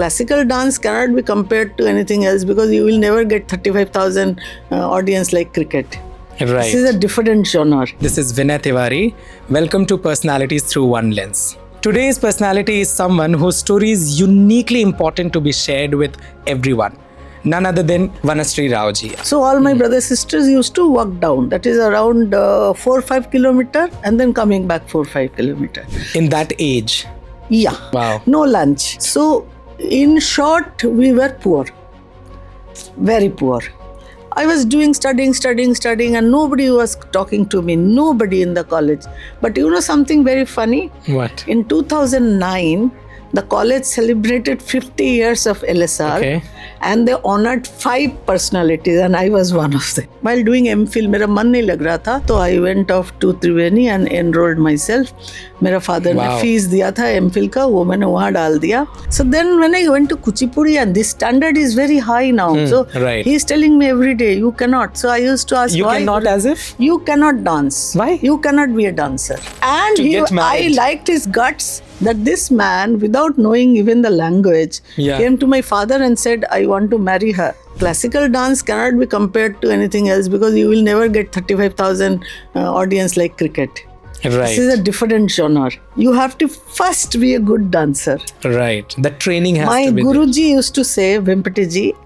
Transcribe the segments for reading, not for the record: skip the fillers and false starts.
classical dance cannot be compared to anything else because you will never get 35,000 audience like cricket. Right. This is a different genre. This is Vinay Tiwari. Welcome to Personalities Through One Lens. Today's personality is someone whose story is uniquely important to be shared with everyone. None other than Vanashree Raoji. So all my brothers sisters used to walk down. That is around 4-5 kilometer and then coming back 4-5 kilometer. In that age. Yeah. Wow. No lunch. So in short, we were poor. Very poor. I was studying and nobody was talking to me. Nobody in the college. But you know something very funny? What? In 2009, the college celebrated 50 years of LSR. Okay. And they honored 5 personalities and I was one of them. While doing MPhil, मेरा मन नहीं लग रहा था, तो I went off to Triveni and enrolled myself. मेरा father ने fees दिया था MPhil का, वो मैंने वहाँ डाल दिया. So then when I went to Kuchipudi, and this standard is very high now. So right. He is telling me every day, you cannot. So I used to ask, you why? You cannot as if? You cannot dance. Why? You cannot be a dancer. And I liked his guts that this man, without knowing even the language, came to my father and said, I want to marry her. Classical dance cannot be compared to anything else because you will never get 35,000 audience like cricket. Right. This is a different genre. You have to first be a good dancer. Right. The training has to be My Guruji used to say, Venkatji,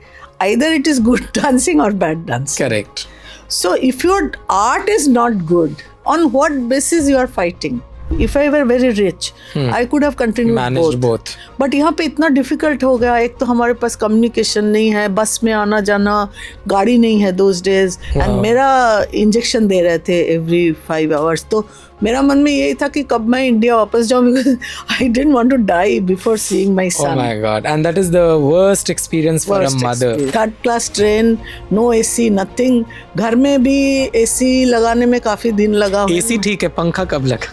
either it is good dancing or bad dancing. Correct. So if your art is not good, on what basis you are fighting? If I were very rich, I could have continued Managed both. But यहाँ पे इतना difficult हो गया. एक तो हमारे पास communication नहीं है, बस में आना जाना, गाड़ी नहीं है those days. And मेरा injection दे रहे थे every 5 hours. तो मेरा मन में यही था कि कब मैं इंडिया वापस जाऊँ because I didn't want to die before seeing my son. Oh my God. And that is the worst experience for a mother. Third class train, no AC, nothing. घर में भी AC लगाने में काफी दिन लगा. AC ठीक है, पंखा कब लगा?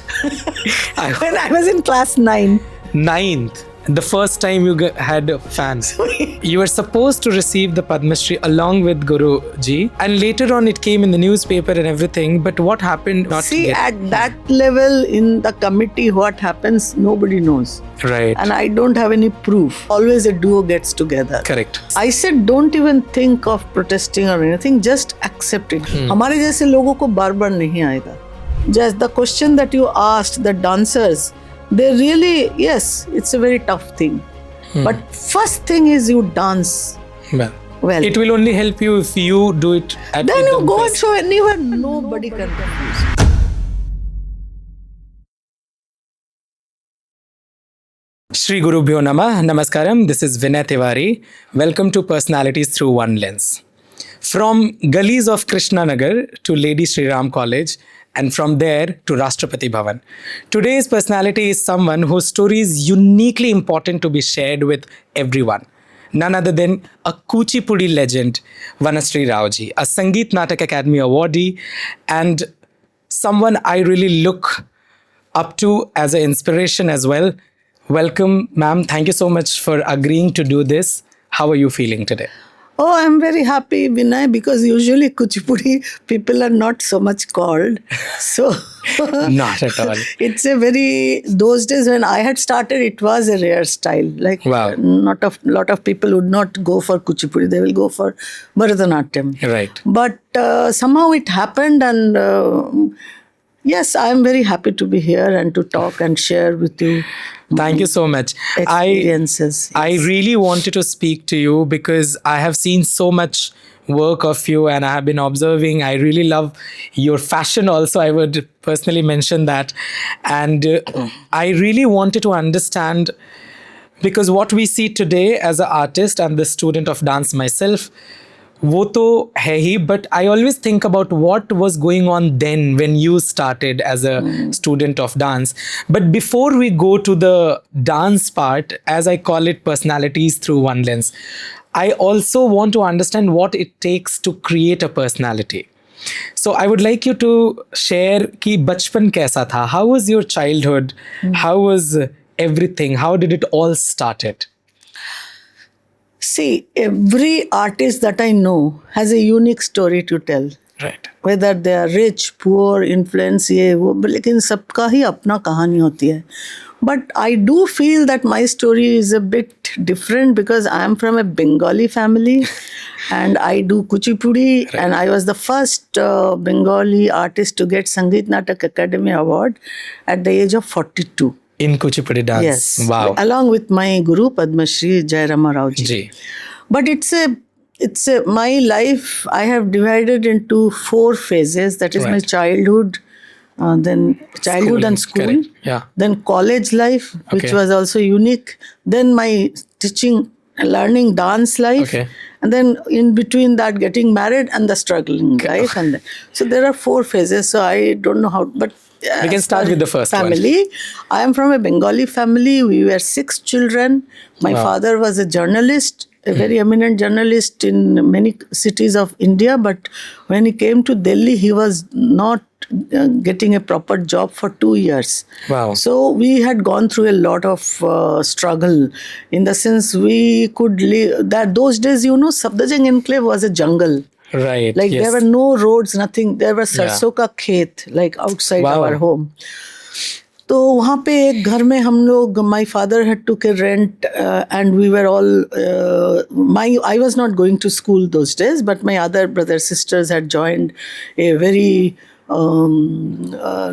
When I was in class 9. 9th. The first time you had fans. You were supposed to receive the Padma Shri along with Guruji, and later on it came in the newspaper and everything. But what happened? At that level in the committee, what happens, nobody knows. Right. And I don't have any proof. Always a duo gets together. Correct. I said, don't even think of protesting or anything. Just accept it. हमारे जैसे लोगों को बार-बार नहीं आएगा. Just the question that you asked, the dancers, they really, yes, it's a very tough thing. But first thing is you dance. Well, it will only help you if you do it at then you go and best. show anyone. Nobody can confuse. Shri Guru Bhyo Namah, Namaskaram. This is Vinay Tiwari. Welcome to Personalities Through One Lens. From gullies of Krishnanagar to Lady Shri Ram College, and from there to Rashtrapati Bhavan. Today's personality is someone whose story is uniquely important to be shared with everyone. None other than a Kuchipudi legend, Vanashree Raoji, a Sangeet Natak Academy awardee, and someone I really look up to as an inspiration as well. Welcome, ma'am. Thank you so much for agreeing to do this. How are you feeling today? Oh, I'm very happy, Vinay, because usually Kuchipudi people are not so much called. So not at all. It's a very, those days when I had started, it was a rare style. Like lot of people would not go for Kuchipudi, they will go for Bharatanatyam. Right. But somehow it happened, and yes, I'm very happy to be here and to talk and share with you. Thank you so much. Experiences. I really wanted to speak to you because I have seen so much work of you and I have been observing. I really love your fashion also. I would personally mention that. And I really wanted to understand, because what we see today as an artist and the student of dance myself, वो तो है ही, but I always think about what was going on then when you started as a student of dance. But before we go to the dance part, as I call it, personalities through one lens, I also want to understand what it takes to create a personality. So I would like you to share कि बचपन कैसा था? How was your childhood? How was everything? How did it all started? See, every artist that I know has a unique story to tell. Right. Whether they are rich, poor, influence, ये वो, लेकिन सबका ही अपना कहानी होती है. But I do feel that my story is a bit different because I am from a Bengali family and I do Kuchipudi, and I was the first Bengali artist to get Sangeet Natak Academy Award at the age of 42. In Kuchipudi dance. Yes. Wow. Along with my guru Padma Shri Jairama Raoji. Ji. But it's a my life I have divided into 4 phases. That is my Right. childhood, then childhood and school, Correct. Yeah. then college life, which Okay. was also unique, then my teaching and learning dance life, Okay. and then in between that getting married and the struggling life. And then, so there are 4 phases. So I don't know how, but We can start with the first one. family. I am from a Bengali family. We were 6 children. My Wow. father was a journalist, a very eminent journalist in many cities of India. But when he came to Delhi, he was not getting a proper job for 2 years. Wow. So we had gone through a lot of struggle, in the sense we could live. That those days, Safdarjung Enclave was a jungle. Right. Like yes. there were no roads, nothing. There was सरसों का खेत, like outside Wow. our home. तो वहाँ पे एक घर में हम लोग, my father had took a rent, and we were all, I was not going to school those days, but my other brothers, sisters had joined a very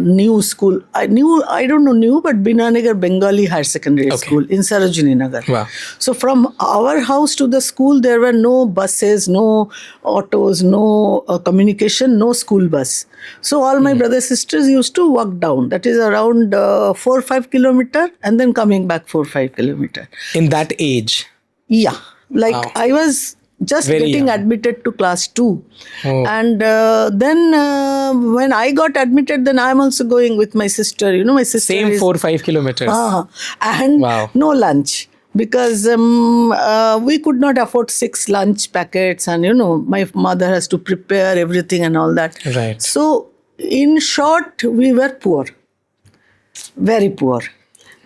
new school. I don't know new, but Binanagar Bengali Higher Secondary Okay. School in Sarojini Nagar. Wow. So from our house to the school, there were no buses, no autos, no communication, no school bus. So all my brothers sisters used to walk down. That is around 4 or 5 kilometer, and then coming back 4 or 5 kilometer. In that age. Yeah, like Wow. I was just Very getting young. admitted to class 2. Oh. And then when I got admitted, then I'm also going with my sister. My sister Same is, 4-5 kilometers. and Wow. no lunch, because we could not afford 6 lunch packets, and my mother has to prepare everything and all that. Right. So in short, we were poor, very poor.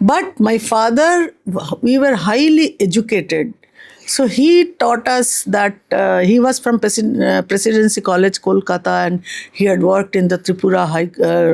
But my father, we were highly educated. So he taught us that he was from Presidency College, Kolkata, and he had worked in the Tripura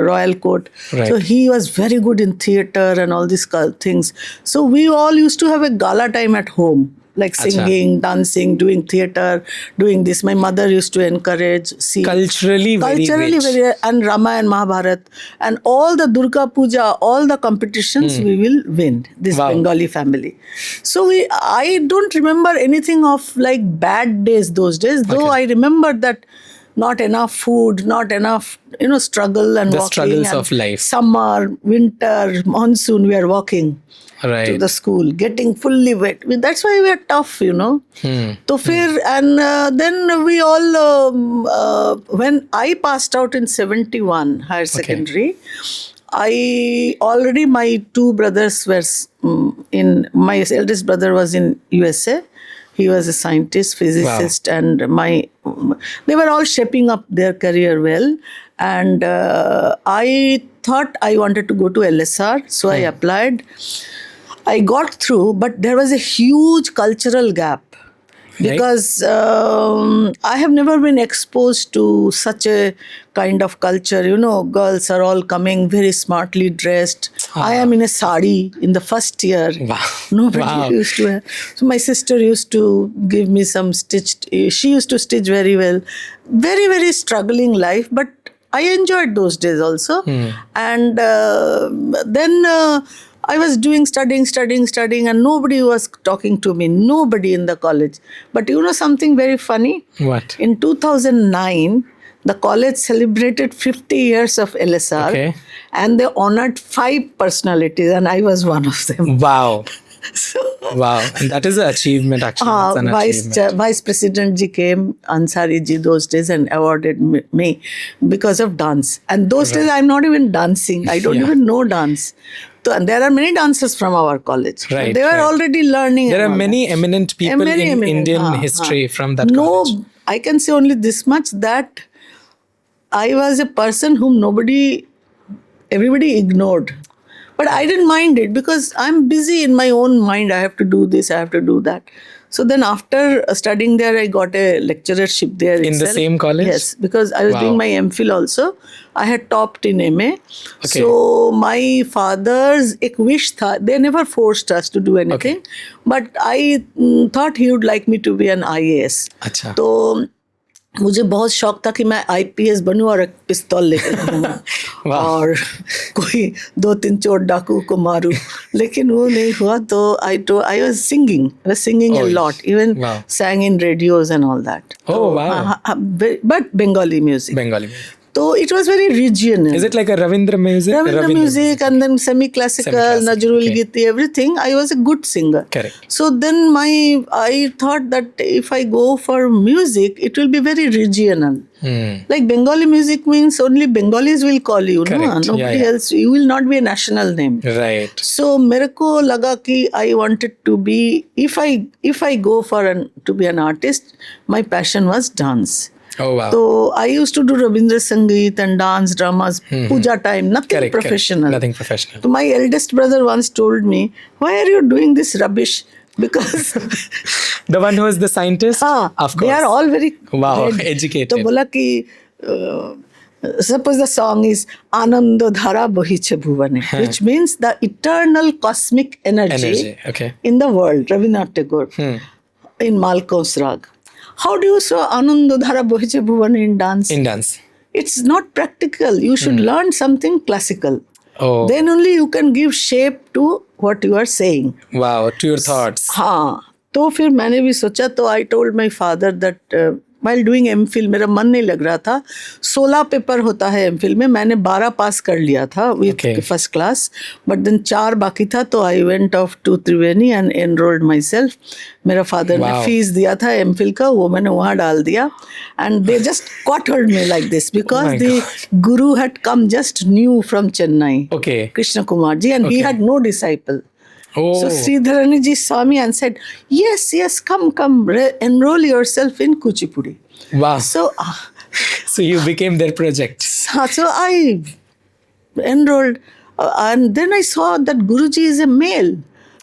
Royal Court. Right. So he was very good in theatre and all these things. So we all used to have a gala time at home, like Acha. singing, dancing, doing theatre, doing this. My mother used to encourage. Culturally very rich. And Ramayana, Mahabharat, and all the Durga Puja, all the competitions we will win, this Wow. Bengali family. So I don't remember anything of like bad days those days, though Okay. I remember that not enough food, not enough, struggle and The walking. struggles and of life. Summer, winter, monsoon, we are walking to Right. the school, getting fully wet. That's why we are tough, So and then we all, when I passed out in 71 higher secondary, my 2 brothers were my eldest brother was in USA. He was a scientist, physicist, and they were all shaping up their career well. And I thought I wanted to go to LSR, so I applied. I got through, but there was a huge cultural gap. Because I have never been exposed to such a kind of culture. Girls are all coming very smartly dressed. I am in a sari in the first year. Wow. Nobody Wow. used to wear. So my sister used to give me some stitched. She used to stitch very well. Very, very struggling life, but I enjoyed those days also. And then I was studying, and nobody was talking to me. Nobody in the college. But something very funny? What? In 2009, the college celebrated 50 years of LSR, Okay. and they honored 5 personalities, and I was one of them. Wow. So, Wow. And that is an achievement actually. That's an achievement. Vice President ji came, Ansari ji, those days, and awarded me because of dance. And those days I'm not even dancing. I don't Yeah. even know dance. So, and there are many dancers from our college. Right, They were right. already learning. There and are all many that. eminent people Many in eminent, Indian history from that college. No, I can say only this much, that I was a person whom everybody ignored. But I didn't mind it because I'm busy in my own mind. I have to do this, I have to do that. So then after studying there, I got a lecturership there. In the itself. same college? Yes, because I was Wow. doing my MPhil also. I had topped in MA. Okay. So my father's ek wish tha, they never forced us to do anything. But I thought he would like me to be an IAS. अच्छा. तो मुझे बहुत शौक था कि मैं IPS बनूं और एक पिस्तौल लेकर घूमूं और कोई 2-3 चोर डाकू को मारूं, लेकिन वो नहीं हुआ. तो I was singing a lot, even Wow. sang in radios and all that. Oh, wow. But Bengali music. Bengali. So it was very regional. Is it like a Ravindra music? Ravindra music and then semi-classical, Semi-classic, Nazrul okay. Giti, everything. I was a good singer. Correct. So then I thought that if I go for music, it will be very regional. Like Bengali music means only Bengalis will call you, no? Correct. Nobody Yeah. else. You will not be a national name. Right. So मेरे को लगा कि I wanted to be, if I go for to be an artist, my passion was dance. Oh, wow. So I used to do Rabindra Sangeet and dance dramas, puja time, nothing Correct, professional. correct. Nothing professional. So my eldest brother once told me, "Why are you doing this rubbish?" Because The one who is the scientist? हाँ, Of course. they are all very Wow, head. educated. तो बोला कि suppose the song is Ananda Dhara Bahiche Bhuvane, which means the eternal cosmic Energy, okay. in the world, Rabindranath Tagore, in Malkos Rag. How do you say Ananda Dhara Bahiche Bhuvane in dance? In dance. It's not practical. You should learn something classical. Oh, Then only you can give shape to what you are saying. wow. To your thoughts. हाँ, तो फिर मैंने भी सोचा. तो I told my father that while doing MPhil मेरा मन नहीं लग रहा था. 16 पेपर होता है MPhil में. मैंने 12 पास कर लिया था with Okay. first class. But then 4 बाकी था. तो I went off to Triveni and enrolled myself. मेरा father ने Wow. फीस दिया था MPhil का, वो मैंने वहाँ डाल दिया. And they just quartered me like this because my the guru had come just new from Chennai. Okay. Krishna Kumar ji, and he Okay. had no disciple. Oh, So Sridharani ji saw me and said, yes, come, enroll yourself in Kuchipudi. wow. So, So you became their project. so I enrolled, and then I saw that Guruji is a male.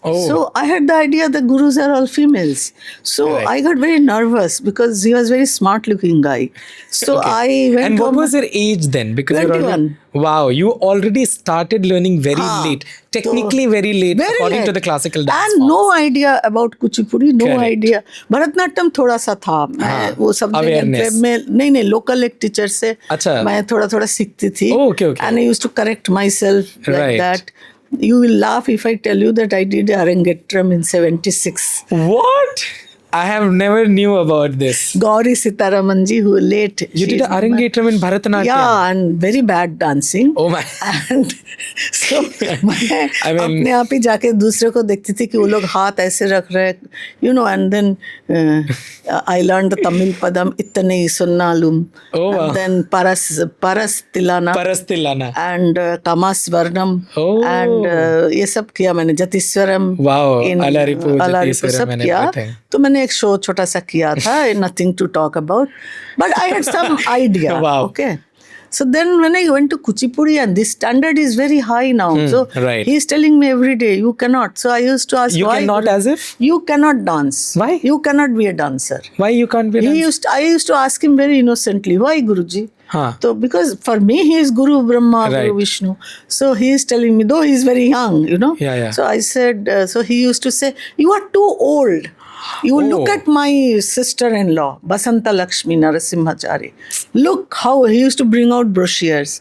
Oh. So I had the idea that gurus are all females. So Correct. I got very nervous because he was very smart looking guy. So Okay. I went And what home- was your age then? Because you're 21. Wow, you already started learning very हाँ, late. Technically very late Very according to late. the classical dance And forms. no idea about Kuchipudi, no Correct. idea. Bharatanatyam थोड़ा सा था. मैं वो सब जगह awareness. में नहीं लोकल एक टीचर से अच्छा. मैं थोड़ा सीखती थी. Oh, okay. And I used to correct myself like Right. that. You will laugh if I tell you that I did Arangetram in 76. What? I have never knew about this. Gauri Sitaraman ji, who late. You did she's- an Arangetram in Bharatanatyam? Yeah, and very bad dancing. Oh my. And so मैं I mean- अपने आप ही जाके दूसरे को देखती थी कि वो लोग हाथ ऐसे रख रहे, and then I learned the Tamil padam इतने ही सुन्नालुम, Oh, wow. and then paras tilana Parastilana. and kamasvarnam Oh. and ये सब किया मैंने. जतिस्वरम Wow, in Alaripu, Alaripu Jatiswaram सब and किया. everything. तो मैंने एक शो छोटा सा किया था, nothing to talk about, but I had some idea. Wow. Okay. So then when I went to Kuchipudi, and this standard is very high now. So right. he's telling me every day, you cannot. So I used to ask, You why? cannot as if? You cannot dance. Why? You cannot be a dancer. Why you can't be dance? I used to ask him very innocently, why Guruji? Huh. So because for me he is Guru Brahma, Right. Guru Vishnu. So he is telling me, though he is very young, Yeah. So I said, so he used to say, you are too old. You look Oh. at my sister-in-law, Basanta Lakshmi Narasimhachari. Look how he used to bring out brochures.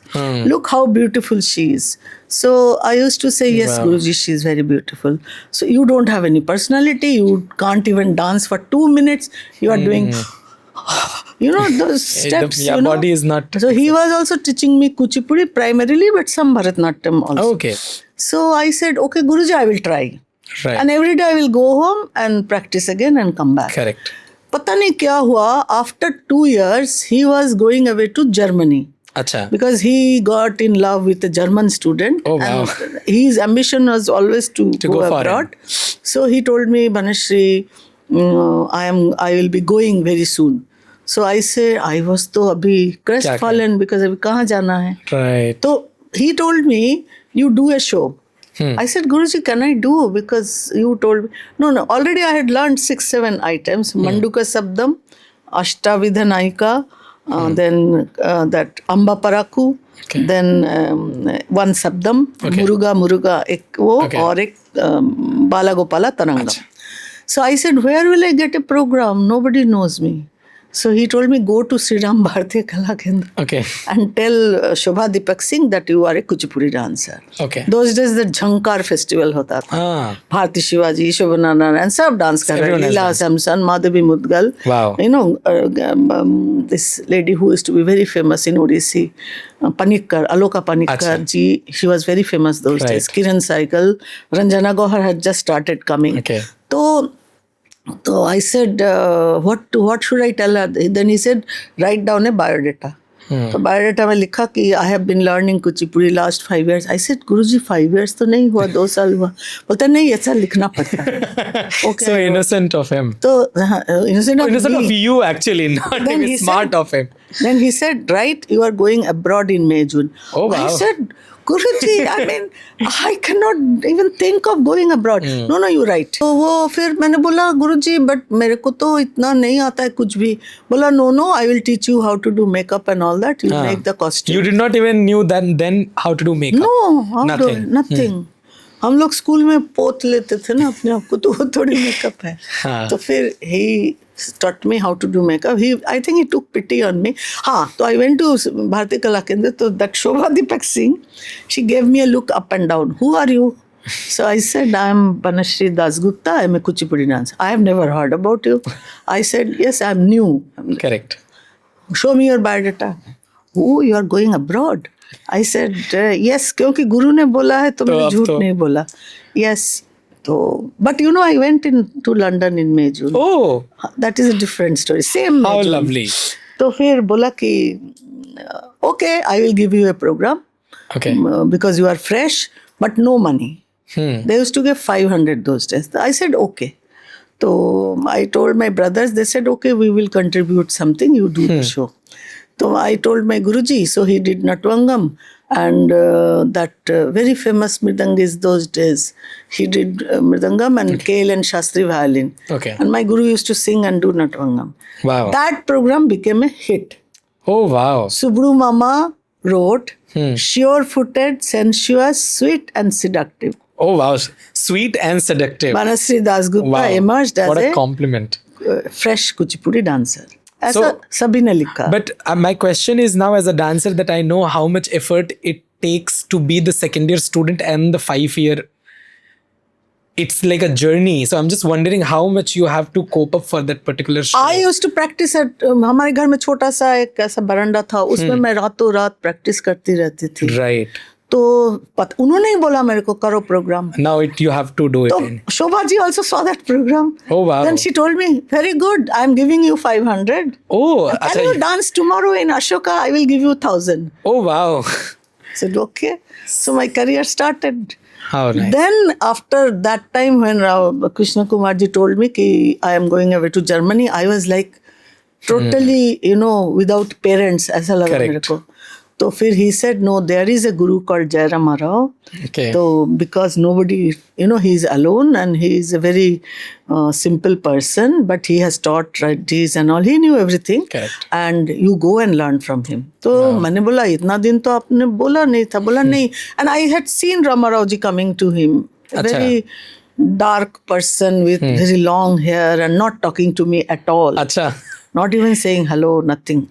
Look how beautiful she is. So I used to say, yes, Wow. Guruji, she is very beautiful. So you don't have any personality. You can't even dance for 2 minutes. You are doing, those steps. Yeah, body is not. So he was also teaching me Kuchipudi primarily, but some Bharatnatyam also. Okay. So I said, okay, Guruji, I will try. Right. And every day I will go home and practice again and come back. Correct. पता नहीं क्या हुआ, after 2 years he was going away to Germany Acha. because he got in love with a German student. Oh, wow. And his ambition was always to go go abroad. So he told me, Banashri, I will be going very soon. So I say, I was तो अभी crestfallen because अभी कहाँ जाना है. Right. So he told me, you do a show. I said, Guruji, can I do? Because you told me. No. Already I had learned 6-7 items. Manduka Sabdam, Ashtavidhanayika, then that Amba Paraku, then one Sabdam, Muruga, ek wo, aur ek Bala Gopala Tarangam. So I said, where will I get a program? Nobody knows me. So he told me, go to Sri Ram Bharatiya Kala Kendra and tell Shobha Deepak Singh that you are a Kuchipudi dancer. Those days the Jhankar festival hota tha. Bharati Shivaji, Shobhanana and sab dance kar rahe. Leela Samson, Madhavi Mudgal. Wow. You know, this lady who used to be very famous in Odissi, Panikkar, Aloka Panikkar ji, she was very famous those days. Kiran Saikal, Ranjana Gohar had just started coming. So I said, what should I tell her? Then he said, write down a biodata. तो biodata में लिखा कि I have been learning Kuchipudi last 5 years. I said, Guruji, 5 years तो नहीं हुआ, 2 साल हुआ. बोलता नहीं, ऐसा लिखना पड़ता है. Okay. So innocent of him. तो innocent of you actually, not even smart of him. Then he said, right, you are going abroad in May, June. Oh, wow. I said, Guruji, I mean, I cannot even think of going abroad. No, you write. तो वो फिर मैंने बोला, Guruji, but मेरे को तो इतना नहीं आता है कुछ भी. बोला, no, I will teach you how to do makeup and all that. You make the costume. You did not even knew then how to do makeup? No, nothing. हम लोग स्कूल में पोत लेते थे ना अपने आप को, तो वो थोड़ी मेकअप है. तो फिर he taught me how to do makeup. I think he took pity on me. So I went to Bharatiya Kala Kendra. So that Shobha Deepak Singh, she gave me a look up and down. Who are you? So I said, I am Banashri Dasgupta. I am a Kuchipudi dancer. I have never heard about you. I said, yes, I am new. Correct. Show me your biodata. Oh, you are going abroad. I said, yes, क्योंकि गुरु ने बोला है तो मैंने झूठ नहीं बोला. Yes. So, but you know, I went to London in May, June. Oh. That is a different story. Same May, How June. lovely. तो फिर बोला कि okay, I will give you a program. Okay. Because you are fresh, but no money. They used to give 500 those days. I said, okay. So I told my brothers, they said, okay, we will contribute something, you do the show. So I told my Guruji, so he did Natvangam, and that very famous Mridangis those days. He did Mridangam and Kale and Shastri violin. Okay. And my Guru used to sing and do Natvangam. Wow. That program became a hit. Oh, wow. Subru Mama wrote, sure-footed, sensuous, sweet and seductive. Oh, wow. Sweet and seductive. Banashri Dasgupta emerged as a compliment. Fresh Kuchipudi dancer. ऐसा सभी ने लिखा. But my question is now, as a dancer, that I know how much effort it takes to be the second year student and the 5-year. It's like a journey. So I'm just wondering how much you have to cope up for that particular show. I used to practice at हमारे घर में छोटा सा एक ऐसा बरांडा था, उसमें मैं रातों रात प्रैक्टिस करती रहती थी. Right. तो उन्होंने ही बोला मेरे को करो programme. Now you have to do it. तो Shobha ji also saw that program. Oh, wow. Then she told me, very good, I am giving you 500. Oh, can you dance tomorrow in Ashoka? I will give you 1,000. Oh, wow. I said, okay. So my career started. How nice. Then after that time when Krishna Kumar ji told me that I am going away to Germany, I was like totally, without parents. ऐसा लगा मेरे को. तो फिर he said, no, there is a guru called Jairam Rao. Okay. So because nobody, he is alone and he is a very simple person, but he has taught righties and all. He knew everything. Correct. And you go and learn from him. तो मैंने बोला इतना दिन तो आपने बोला नहीं था. बोला नहीं. And I had seen Rama Rao ji coming to him. A very dark person with very long hair and not talking to me at all. Acha. Not even saying hello, nothing.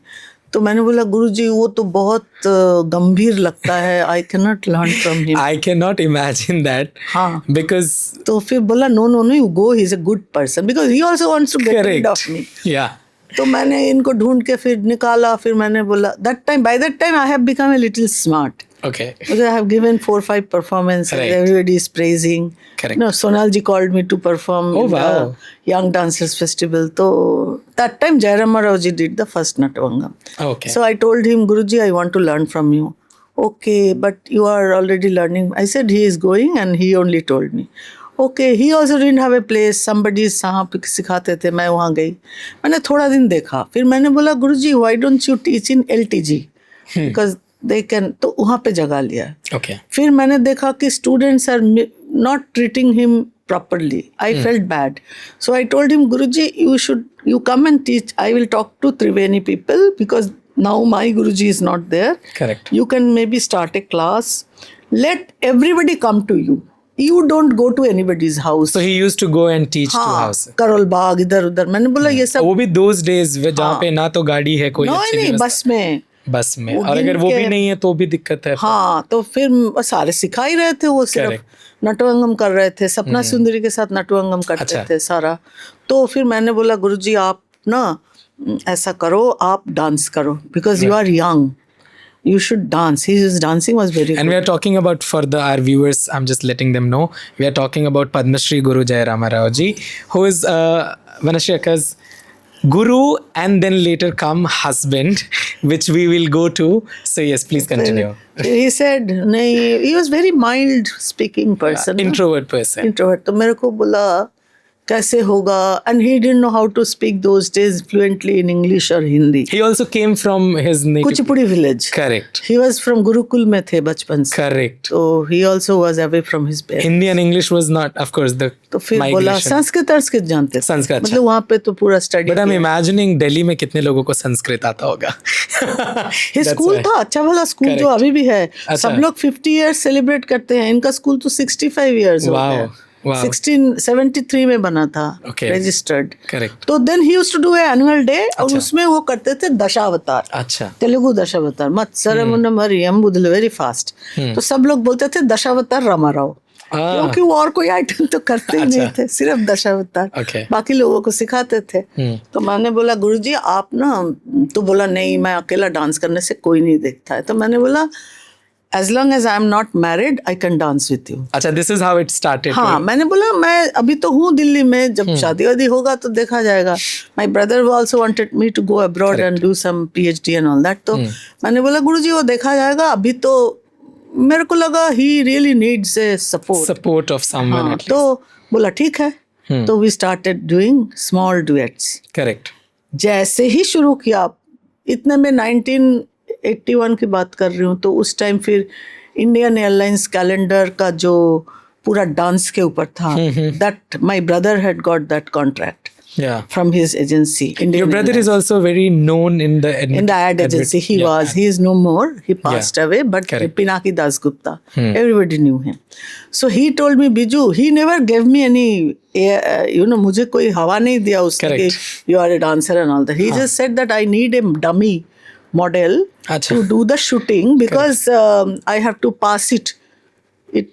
तो मैंने बोला गुरुजी वो तो बहुत गंभीर लगता है. I cannot learn from him. I cannot imagine that. हाँ. Because. तो फिर बोला no, you go. He's a good person because he also wants to get rid of me. Yeah. तो मैंने इनको ढूंढ के फिर निकाला. फिर मैंने बोला by that time I have become a little smart. Okay. Because I have given 4-5 performances. Right. Everybody is praising. Correct. Sonal ji called me to perform in the Young Dancers Festival. So that time Jairam Rao ji did the first Natvangam. Okay. So I told him, Guruji, I want to learn from you. Okay, but you are already learning. I said he is going and he only told me. Okay, he also didn't have a place. Somebody सिखाते थे, मैं वहाँ गई. मैंने थोड़ा दिन देखा. फिर मैंने बोला, Guruji, why don't you teach in LTG? Because they can, तो वहाँ पे जगह लिया. Okay. फिर मैंने देखा कि students are not treating him properly. I felt bad. So I told him, Guruji, you come and teach. I will talk to Triveni people because now my Guruji is not there. Correct. You can maybe start a class. Let everybody come to you. You don't go to anybody's house. So he used to go and teach to house. Karol Bagh इधर उधर. मैंने बोला ये सब वो भी those days जहाँ पे ना तो गाड़ी है कोई अच्छी नहीं व्यवस्था. बस में. बस में. और अगर वो भी नहीं है तो भी दिक्कत है. हाँ, तो फिर सारे सिखा ही रहे थे. वो सिर्फ नटुअंगम कर रहे थे. सपना सुंदरी के साथ नटुअंगम करते थे सारा. तो फिर मैंने बोला गुरुजी आप ना ऐसा करो, आप डांस करो because you are young. You should dance. His dancing was very good. And we are talking about, for our viewers, I'm just letting them know, we are talking about Padma Shri Guru Jayarama Rao ji, who is Vanashri Akka's guru and then later come husband, which we will go to. So yes, please continue. He said, नहीं, he was very mild speaking person. Introvert person. Introvert. तो मेरे को बोला कैसे होगा, and he didn't know how to speak those days fluently in English or Hindi. He also came from his native. Kuchipudi village. Correct. He was from Gurukul में थे बचपन से. Correct. So he also was away from his parents. Hindi and English was not, of course, the तो फिर बोला संस्कृत जानते थे. संस्कृत. मतलब वहाँ पे तो पूरा study. But I'm imagining Delhi में कितने लोगों को संस्कृत आता होगा. His school था अच्छा भला स्कूल जो अभी भी है. सब लोग 50 years सेलिब्रेट करते हैं. इनका स्कूल तो 65 years हो गया. 1673 में बना था. रजिस्टर्ड. करेक्ट. तो then he used to do annual day और उसमें वो करते थे दशावतार. अच्छा. तेलुगु दशावतार मत सरमुन मरियम बुदल वेरी फास्ट. तो सब लोग बोलते थे दशावतार रामाराव क्योंकि वो और कोई आइटम तो करते ही नहीं थे, सिर्फ दशावतार. बाकी लोगों को सिखाते थे. तो मैंने बोला गुरुजी आप ना, तो बोला नहीं मैं अकेला डांस करने से कोई नहीं देखता है. तो मैंने बोला as long as I am not married, I can dance with you. अच्छा, this is how it started. हाँ, मैंने बोला मैं अभी तो हूँ दिल्ली में, जब शादी वादी होगा तो देखा जाएगा. My brother also wanted me to go abroad and do some PhD and all that. तो मैंने बोला गुरुजी वो देखा जाएगा, अभी तो मेरे को लगा he really needs a support of someone. हाँ, तो बोला ठीक है. तो we started doing small duets. Correct. जैसे ही शुरू किया, इतने में 1981 की बात कर रही हूँ, तो उस टाइम फिर इंडियन एयरलाइंस कैलेंडर का जो पूरा डांस के ऊपर था, that my brother had got that contract from his agency. Your brother is also very known in the ad agency. He is no more. He passed away, but Pinaki Dasgupta, everybody knew him. So he told me, Biju, he never gave me any मुझे कोई हवा नहीं दिया उसने कि you are a dancer and all that. He just said that I need a dummy model to do the shooting because I have to pass it.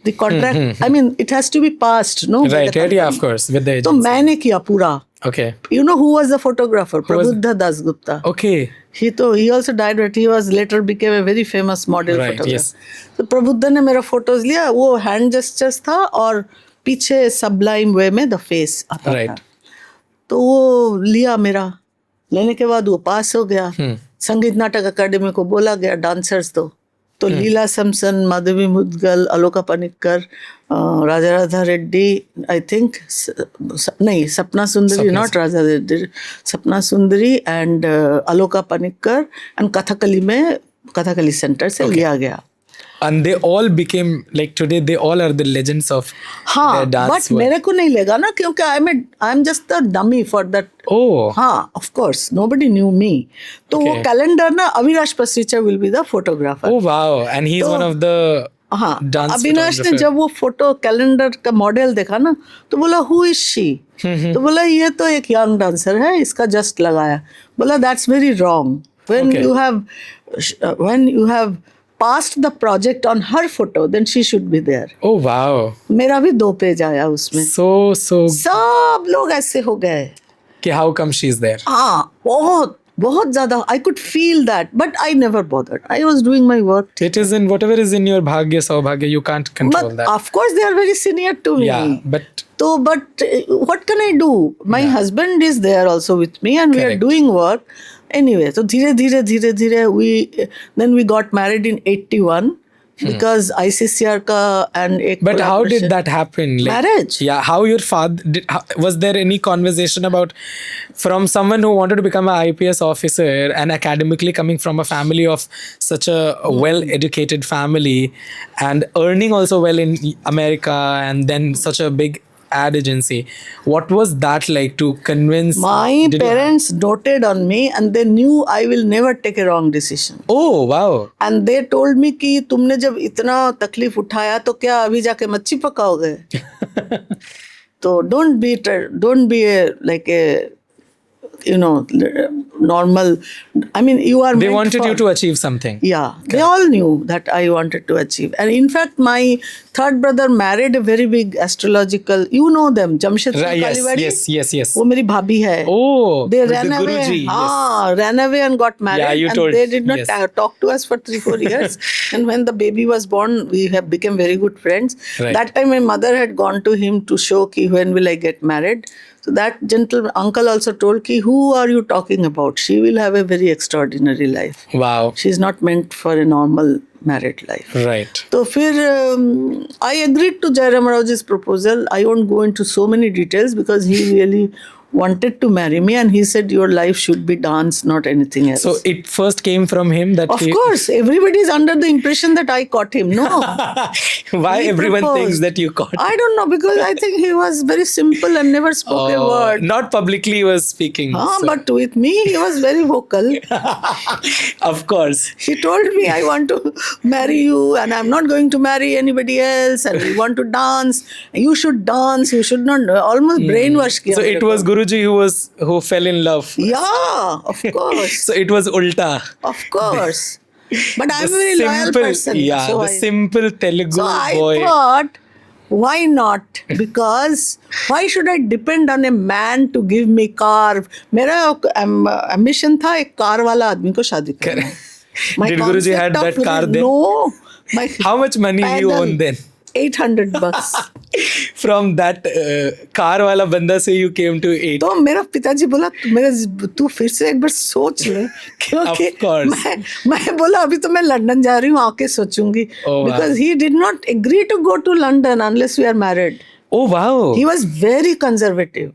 The contract, I mean, it has to be passed, no? Right, yeah, of course, with the agency. तो मैंने किया पूरा. Okay. You know who was the photographer? Prabuddha Dasgupta. Okay. He also died, but he was later became a very famous model photographer. Yes. तो प्रबुद्ध ने मेरा photos लिया, वो हैंड जेस्चर्स था और पीछे सब्लाइम वे में द फेस आता था. तो वो लिया मेरा, लेने के बाद वो पास हो गया. संगीत नाटक अकेडमी को बोला गया डांसर्स तो लीला सैमसन, माधवी मुदगल, अलोका पनिक्कर, राजा राधा रेड्डी, आई थिंक नहीं Sapna Sundari, not Raja Reddy, Sapna Sundari and Aloka Panikkar and Kathakali centre से लिया गया. And they all became like today. They all are the legends of their dance. But मेरे को नहीं लगा ना, क्योंकि I'm just the dummy for that. Oh. हाँ, of course, nobody knew me. तो वो कैलेंडर ना Avinash Pasricha will be the photographer. Oh wow, and he's one of the dance Avinash ने जब वो फोटो कैलेंडर का मॉडल देखा ना, तो बोला who is she? तो बोला ये तो एक यंग डांसर है, इसका जस्ट लगाया. बोला that's very wrong. When you have passed the project on her photo, then she should be there. Oh wow. मेरा भी 2 पेज आया उसमें. So सब लोग ऐसे हो गए कि how come she's there? हाँ, बहुत ज़्यादा. I could feel that, but I never bothered. I was doing my work. It is in whatever is in your bhagya, saubhagya, you can't control that. Of course, they are very senior to me. Yeah, but what can I do? My husband is there also with me, and we are doing work. Anyway, so धीरे धीरे then we got married in 81. because ICCR ka and ek But how did collaboration- that happen? Marriage. Yeah. How your father did? Was there any conversation about from someone who wanted to become an IPS officer and academically coming from a family of such a well-educated family and earning also well in America and then such a big ad agency? What was that like to convince? My did you- parents doted on me and they knew I will never take a wrong decision. Oh wow. And they told me कि तुमने जब इतना तकलीफ उठाया तो क्या अभी जाके मच्छी पकाओगे? तो don't be like a normal. I mean, you are. They meant wanted for- you to achieve something. Yeah, they all knew that I wanted to achieve. And in fact, my third brother married a very big astrological. You know them, Jamshed Yes, Kaliwadi. yes. वो मेरी भाभी है. Oh, They with ran the away. Guruji. हाँ, ran away and got married. Yeah, you and told. they did not Yes. talk to us for 3-4 years. And when the baby was born, we have become very good friends. Right. That time, my mother had gone to him to show ki when will I get married. So that gentle uncle also told ki, who are you talking about? She will have a very extraordinary life. Wow. She is not meant for a normal married life. Right. So I agreed to Jairam Raoji's proposal. I won't go into so many details because he really wanted to marry me and he said your life should be dance, not anything else. So it first came from him that Of course, everybody is under the impression that I caught him. No. Why He everyone proposed. thinks that you caught? I don't know because I think he was very simple and never spoke a word. Not publicly he was speaking. so- But with me, he was very vocal. Of course. He told me, I want to marry you and I'm not going to marry anybody else and we want to dance. You should dance. You should not. Almost brainwash kiya So mere it ko. was Guruji who fell in love. Yeah, of course. So it was ulta. Of course. But I'm a The very loyal person. Yeah, so the I, simple Telugu so I boy. thought, why not? Because why should I depend on a man to give me car? मेरा ambition था एक car वाला आदमी को शादी करना. My Did Guruji had concept that of car then? No. My How much money you पैदल, own then? $800. From that car wala banda se you came to 8. तो मेरा पिताजी बोला तू फिर से एक बार सोच ले क्योंकि Of course. मैं बोला अभी तो मैं लंदन जा रही हूँ आके सोचूंगी Oh, wow. because he did not agree to go to London unless we are married. Oh wow. He was very conservative.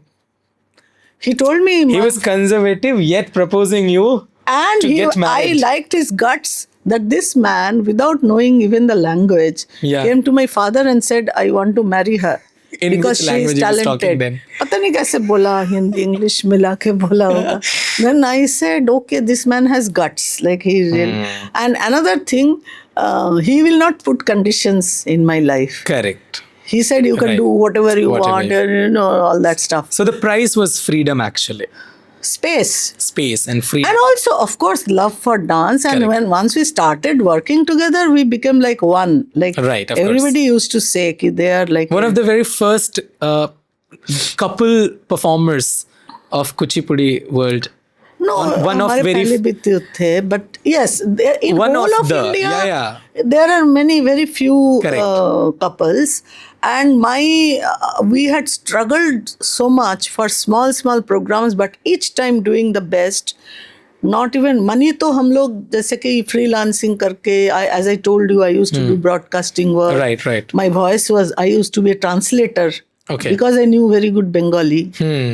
He told me He was conservative yet proposing you. and to get I married. liked his guts that this man without knowing even the language Yeah. came to my father and said I want to marry her. In because which she language is he was talking talented. then? पता नहीं कैसे बोला Hindi English मिला के बोला होगा. Then I said, okay, this man has guts. Like he really. And another thing, he will not put conditions in my life. Correct. He said you can Right. do whatever you Whatever want, you- and all that stuff. So the price was freedom actually. Space. Space and freedom. And also, of course, love for dance. And Correct. when once we started working together, we became like one. Like Right, of course. everybody used to say ki they are like One of the very first couple performers of Kuchipudi world. no, one of हमारे very पहले भी थे, but yes, in One whole of of the- India, yeah. there are many very few Correct. couples, and we had struggled so much for small programs, but each time doing the best. Not even money तो हम लोग जैसे कि freelancing करके as I told you I used to do broadcasting work. Right. My voice was I used to be a translator. Okay. Because I knew very good Bengali.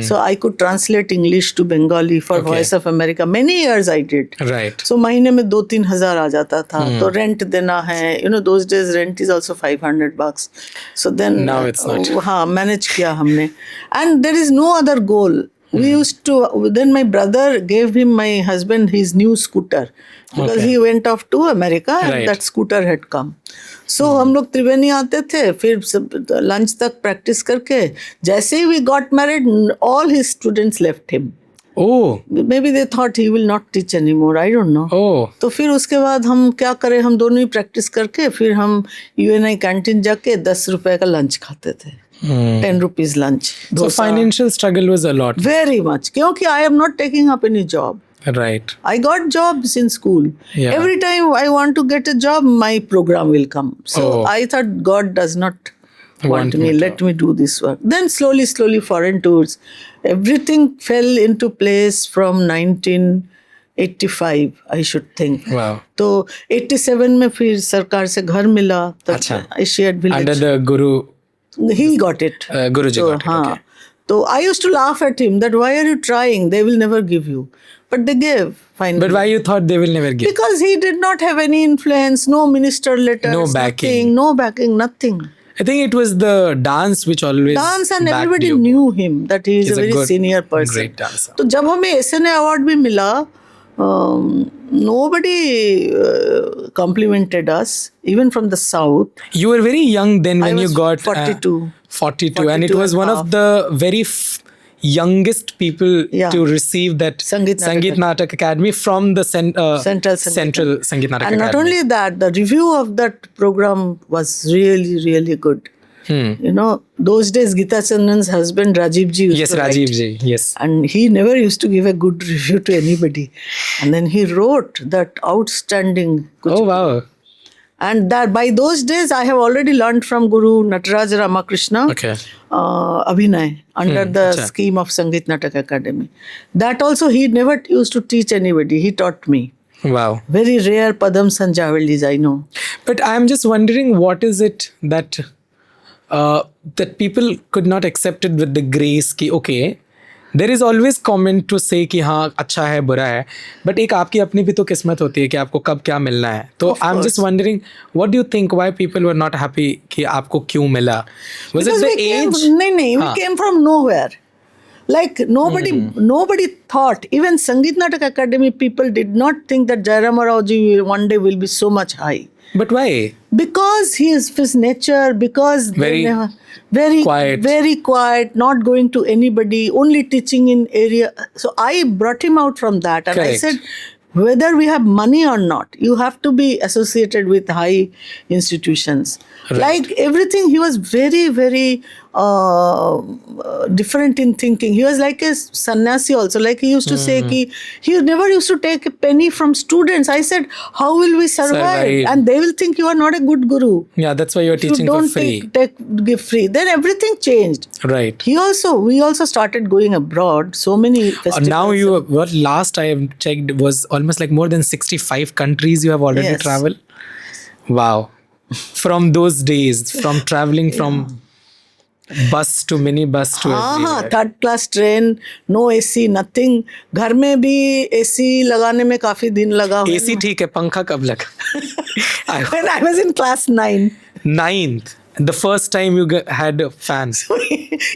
So I could translate English to Bengali for Okay. Voice of America. Many years I did. Right. So महीने में 2-3 हज़ार आ जाता था. तो rent देना है. Those days rent is also $500. So then Now it's not. हाँ manage किया हमने. And there is no other goal. We used to, then my brother gave my husband his new scooter because Okay. he went off to America and Right. that scooter had come. So हम लोग त्रिवेणी आते थे फिर lunch तक practice करके जैसे ही we got married all his students left him. Oh. Maybe they thought he will not teach anymore. I don't know. Oh. तो फिर उसके बाद हम क्या करें हम दोनों ही प्रैक्टिस करके फिर हम UNI कैंटीन जाके 10 रुपए का लंच खाते थे. 10 rupees lunch. So financial struggle was a lot. Very much. क्योंकि I am not taking up any job. Right. I got jobs in school. Yeah. Every time I want to get a job, my program will come. So Oh. I thought God does not want Want me. me to. Let me do this work. Then slowly foreign tours. Everything fell into place from 85 I should think. Wow. तो 87 में फिर सरकार से घर मिला, तब अच्छा. Asiad Under village the Guru, he got it. Guruji तो got it. हाँ, Okay. तो I used to laugh at him that why are you trying? They will never give you. But they gave finally. But why you thought they will never give? Because he did not have any influence, no minister letters, No backing. nothing, no backing, nothing. I think it was the dance which always Dance and backed everybody you. knew him that he is He's a a very good, senior person. great dancer. तो जब हमें SNA award भी मिला, nobody complimented us, even from the south. You were very young then when I you was got 42. 42, and it 42 was and one half. of the very youngest people Yeah. to receive that Sangeet Natak Natak Academy from the Central Sangeet Natak And Academy. not only that, the review of that program was really, really good. You know, those days Geeta Chandan's husband Rajiv ji used Yes, to write. Rajiv ji. Yes. And he never used to give a good review to anybody. And then he wrote that outstanding. Oh wow. And that by those days, I have already learned from Guru Nataraj Ramakrishna Okay. Abhinay under the acha. scheme of Sangeet Natak Academy. That also he never used to teach anybody. He taught me. Wow. Very rare Padams and Javelis, I know. But I'm just wondering, what is it that that people could not accept it with the grace कि okay, there is always comment to say कि हाँ अच्छा है बुरा है, but एक आपकी अपनी भी तो किस्मत होती है कि आपको कब क्या मिलना है. तो Of I'm just course. wondering, what do you think why people were not happy कि आपको क्यों मिला? Was Because it the we came, age? we हाँ. came from nowhere. Like nobody thought, even Sangeet Natak Academy people did not think that Jayarama Rao ji one day will be so much high. But why? Because he is his nature, because Very quiet. very quiet, not going to anybody, only teaching in area. So I brought him out from that, and I Correct. said, whether we have money or not, you have to be associated with high institutions. Right. Like everything, he was very, very different in thinking. He was like a sannyasi also. Like he used to say, ki, he never used to take a penny from students. I said, how will we survive? Survive. And they will think you are not a good guru. Yeah, that's why you're You teaching for don't free. give free. Then everything changed. Right. We also started going abroad. So many festivals. Now what last I have checked was almost like more than 65 countries you have already Yes. traveled. Wow. From those days, from traveling from bus to minibus to हाँ everywhere. Third class train, no AC, nothing. घर में भी AC लगाने में काफी दिन लगा. AC ठीक है, पंखा कब लगा? When I was in class 9. 9th, the first time you had fans.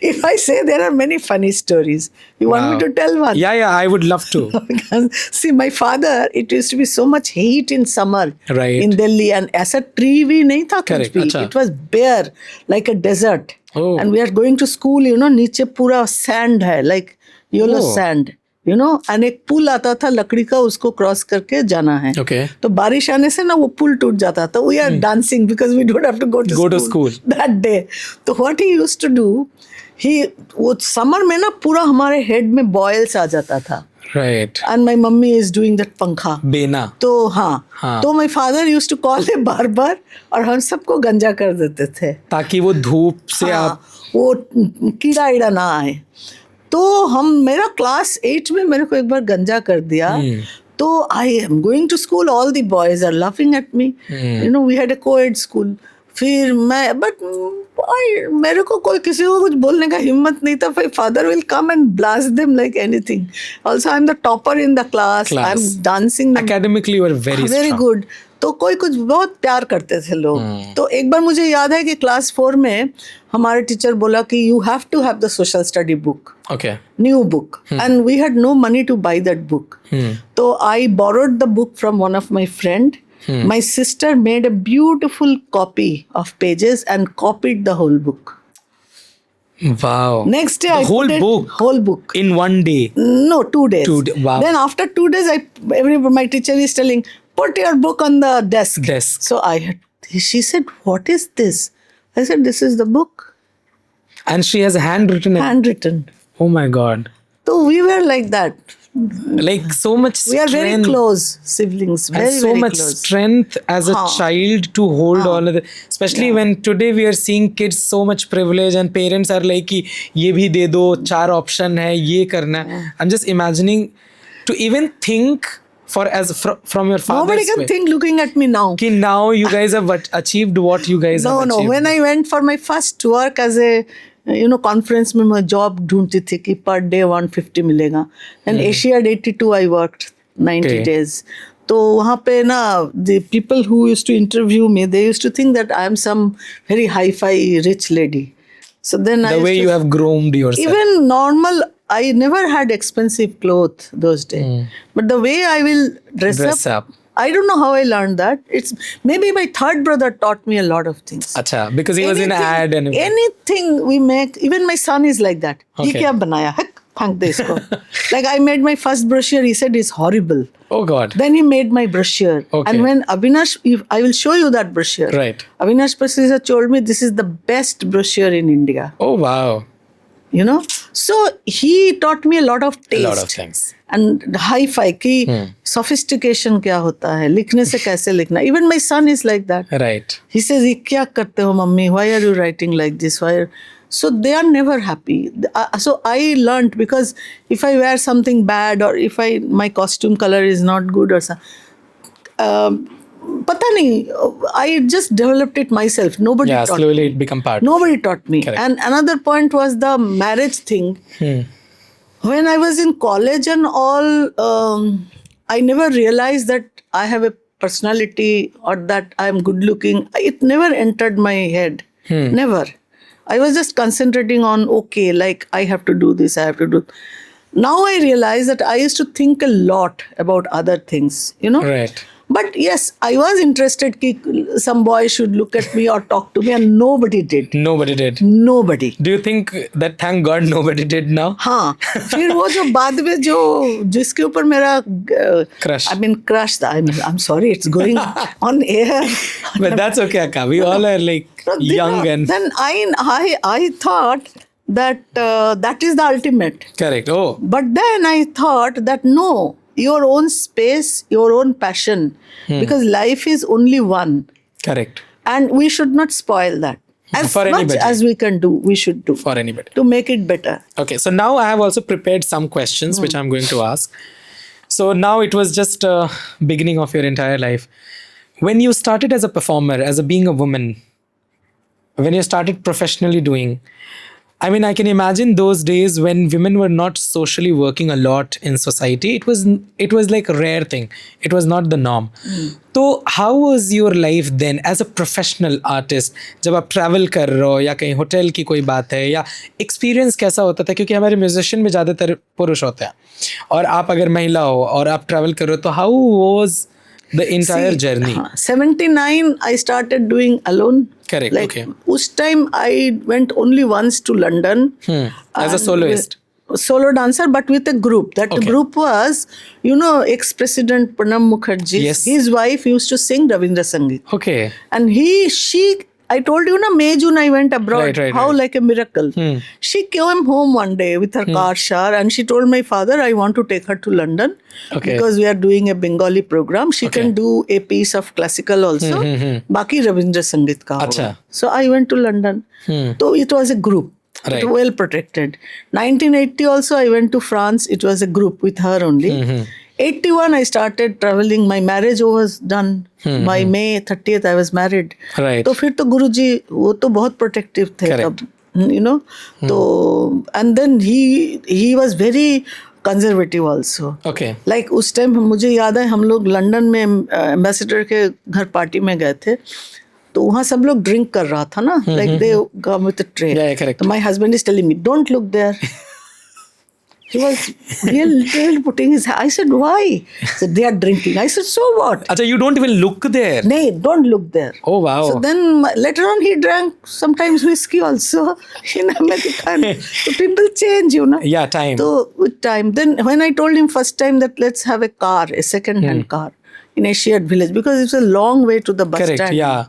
If I say, there are many funny stories. You want me Wow. to tell one? Yeah, I would love to. Because, see, my father, it used to be so much heat in summer Right. in Delhi, and ऐसा tree भी नहीं था कुछ Correct, भी. अच्छा. It was bare, like a desert. Oh. And we are going to school, you know, नीचे पूरा sand है, like yellow Oh. sand. You know, and एक पुल आता था लकड़ी का, उसको क्रॉस करके जाना है. Okay. तो बारिश आने से ना वो पुल टूट जाता था. We are dancing because we don't have to go to school that day. तो what he used to do, वो समर में ना पूरा हमारे हेड में बॉयल्स आ जाता था. Right. And my mummy is doing that पंखा. बेना. तो हाँ. तो my father used to call a barber और हम सबको गंजा कर देते थे. ताकि वो धूप से आप वो कीड़ा ईड़ा ना आए. तो मेरा क्लास 8 में मेरे को एक बार गंजा कर दिया. तो I am going to school, all the boys are laughing at me. You know, we had a co-ed school. फिर मैं मेरे को कोई किसी को कुछ बोलने का हिम्मत नहीं था. My father will come and blast them like anything. Also, I'm the topper in the class. I'm dancing. Academically you were very strong. good. तो कोई कुछ बहुत प्यार करते थे लोग. तो एक बार मुझे याद है कि क्लास 4 में हमारे टीचर बोला कि you have to have the social study book. Okay. New book. And we had no money to buy that book. So I borrowed the book from one of my friend. My sister made a beautiful copy of pages and copied the whole book. Wow. Next day The I whole put it, book? whole book. In one day. No, 2 days. Wow. Then after 2 days, my teacher is telling, put your book on the desk. So she said, what is this? I said, this is the book. And she has handwritten it. Handwritten. Oh my God. So we were like that. Like so much strength. We are very close siblings. Very, and so very much close. strength as a child to hold all of it. Especially when today we are seeing kids so much privilege and parents are like कि ये भी दे दो, 4 option है, ये करना है. I'm just imagining to even think from your father's Nobody can way. think looking at me now. Ki now you guys have achieved what you guys have No. achieved. When I went for my first work as a conference में मैं job ढूंढती थी कि per day 150 मिलेगा. And Asiad 82 I worked 90 Okay. days. तो वहाँ पे ना the people who used to interview me, they used to think that I am some very hi-fi rich lady. So then The way you have groomed yourself. even normal, I never had expensive clothes those days. But the way I will dress up. I don't know how I learned that. It's maybe my third brother taught me a lot of things. Acha, because he was in ad and Anything we make, even my son is like that. ये Okay. क्या बनाया? हेक, फेंक दे इसको. Like I made my first brochure, he said it's horrible. Oh God. Then he made my brochure. Okay. And when Avinash, I will show you that brochure. Right. Avinash Pasrisa told me this is the best brochure in India. Oh wow. So he taught me a lot of taste. A lot of things. And hi-fi की sophistication क्या होता है, लिखने से कैसे लिखना. Even my son is like that. Right. He says, ये क्या करते हो mummy? Why are you writing like this? So they are never happy. So I learned, because if I wear something bad or if my costume color is not good or something, पता नहीं, I just developed it myself. Nobody Yeah, taught slowly me. it become part. Nobody taught me. Correct. And another point was the marriage thing. When I was in college and all, I never realized that I have a personality or that I am good looking. It never entered my head. Never. I was just concentrating on, okay, like I have to do this, I have to do. Now I realize that I used to think a lot about other things, Right. But yes, I was interested कि some boy should look at me or talk to me, and nobody did. Nobody did. Nobody. Do you think that, thank God, nobody did now? हाँ, फिर वो जो बाद में जिसके ऊपर मेरा Crush. I mean crush था. I'm sorry, it's going on air. But that's okay, Akka. We all are like young and Then I thought that that is the ultimate. correct. Oh, But then I thought that no, your own space, your own passion, because life is only one, correct. and we should not spoil that. As For much anybody. as we can do, we should do For anybody. to make it better. Okay, so now I have also prepared some questions which I'm going to ask. So now it was just a beginning of your entire life. When you started as a performer, as being a woman, when you started professionally doing, I mean, I can imagine those days when women were not socially working a lot in society. It was like a rare thing. It was not the norm. So how was your life then as a professional artist? जब आप travel कर रहे हो या कहीं hotel की कोई बात है या experience कैसा होता था, क्योंकि हमारे musician में ज़्यादातर पुरुष होते हैं और आप अगर महिला हो और आप travel कर रहे हो, तो how was the entire journey? 79, I started doing alone. Correct, Like, okay. Ush time I went only once to London. As a and soloist? Solo dancer, but with a group. That Okay. group was, ex-president Pranab Mukherjee. Yes. His wife used to sing Ravindra Sangeet. Okay. And I told you, May, June, I went abroad. Right, How right. like a miracle. She came home one day with her car shower, and she told my father, I want to take her to London Okay. because we are doing a Bengali program. She Okay. can do a piece of classical also. Baki Ravindra Sangeet ka hoga. Acha. So I went to London. So it was a group. Right. Well protected. 1980 also I went to France. It was a group with her only. 81 I started traveling. My marriage was done. By May 30th I was married. Right. तो फिर तो गुरुजी वो तो बहुत protective थे Correct. तब, तो and then he was very conservative also. Okay. Like उस टाइम मुझे याद है हम लोग लंदन में एम्बेसडर के घर पार्टी में गए थे, तो वहाँ सब लोग ड्रिंक कर रहा था ना, like they come with a tray. Yeah, correct. So my husband is telling me, don't look there. He was really putting his hand. I said, why? He said, they are drinking. I said, so what? Acha, you don't even look there. Nay, don't look there. Oh, wow. So then later on he drank sometimes whiskey also in America. So people change, Yeah, time. So with time. Then when I told him first time that let's have a car, a second-hand car in Asiad Village, because it's a long way to the bus Correct, stand. yeah.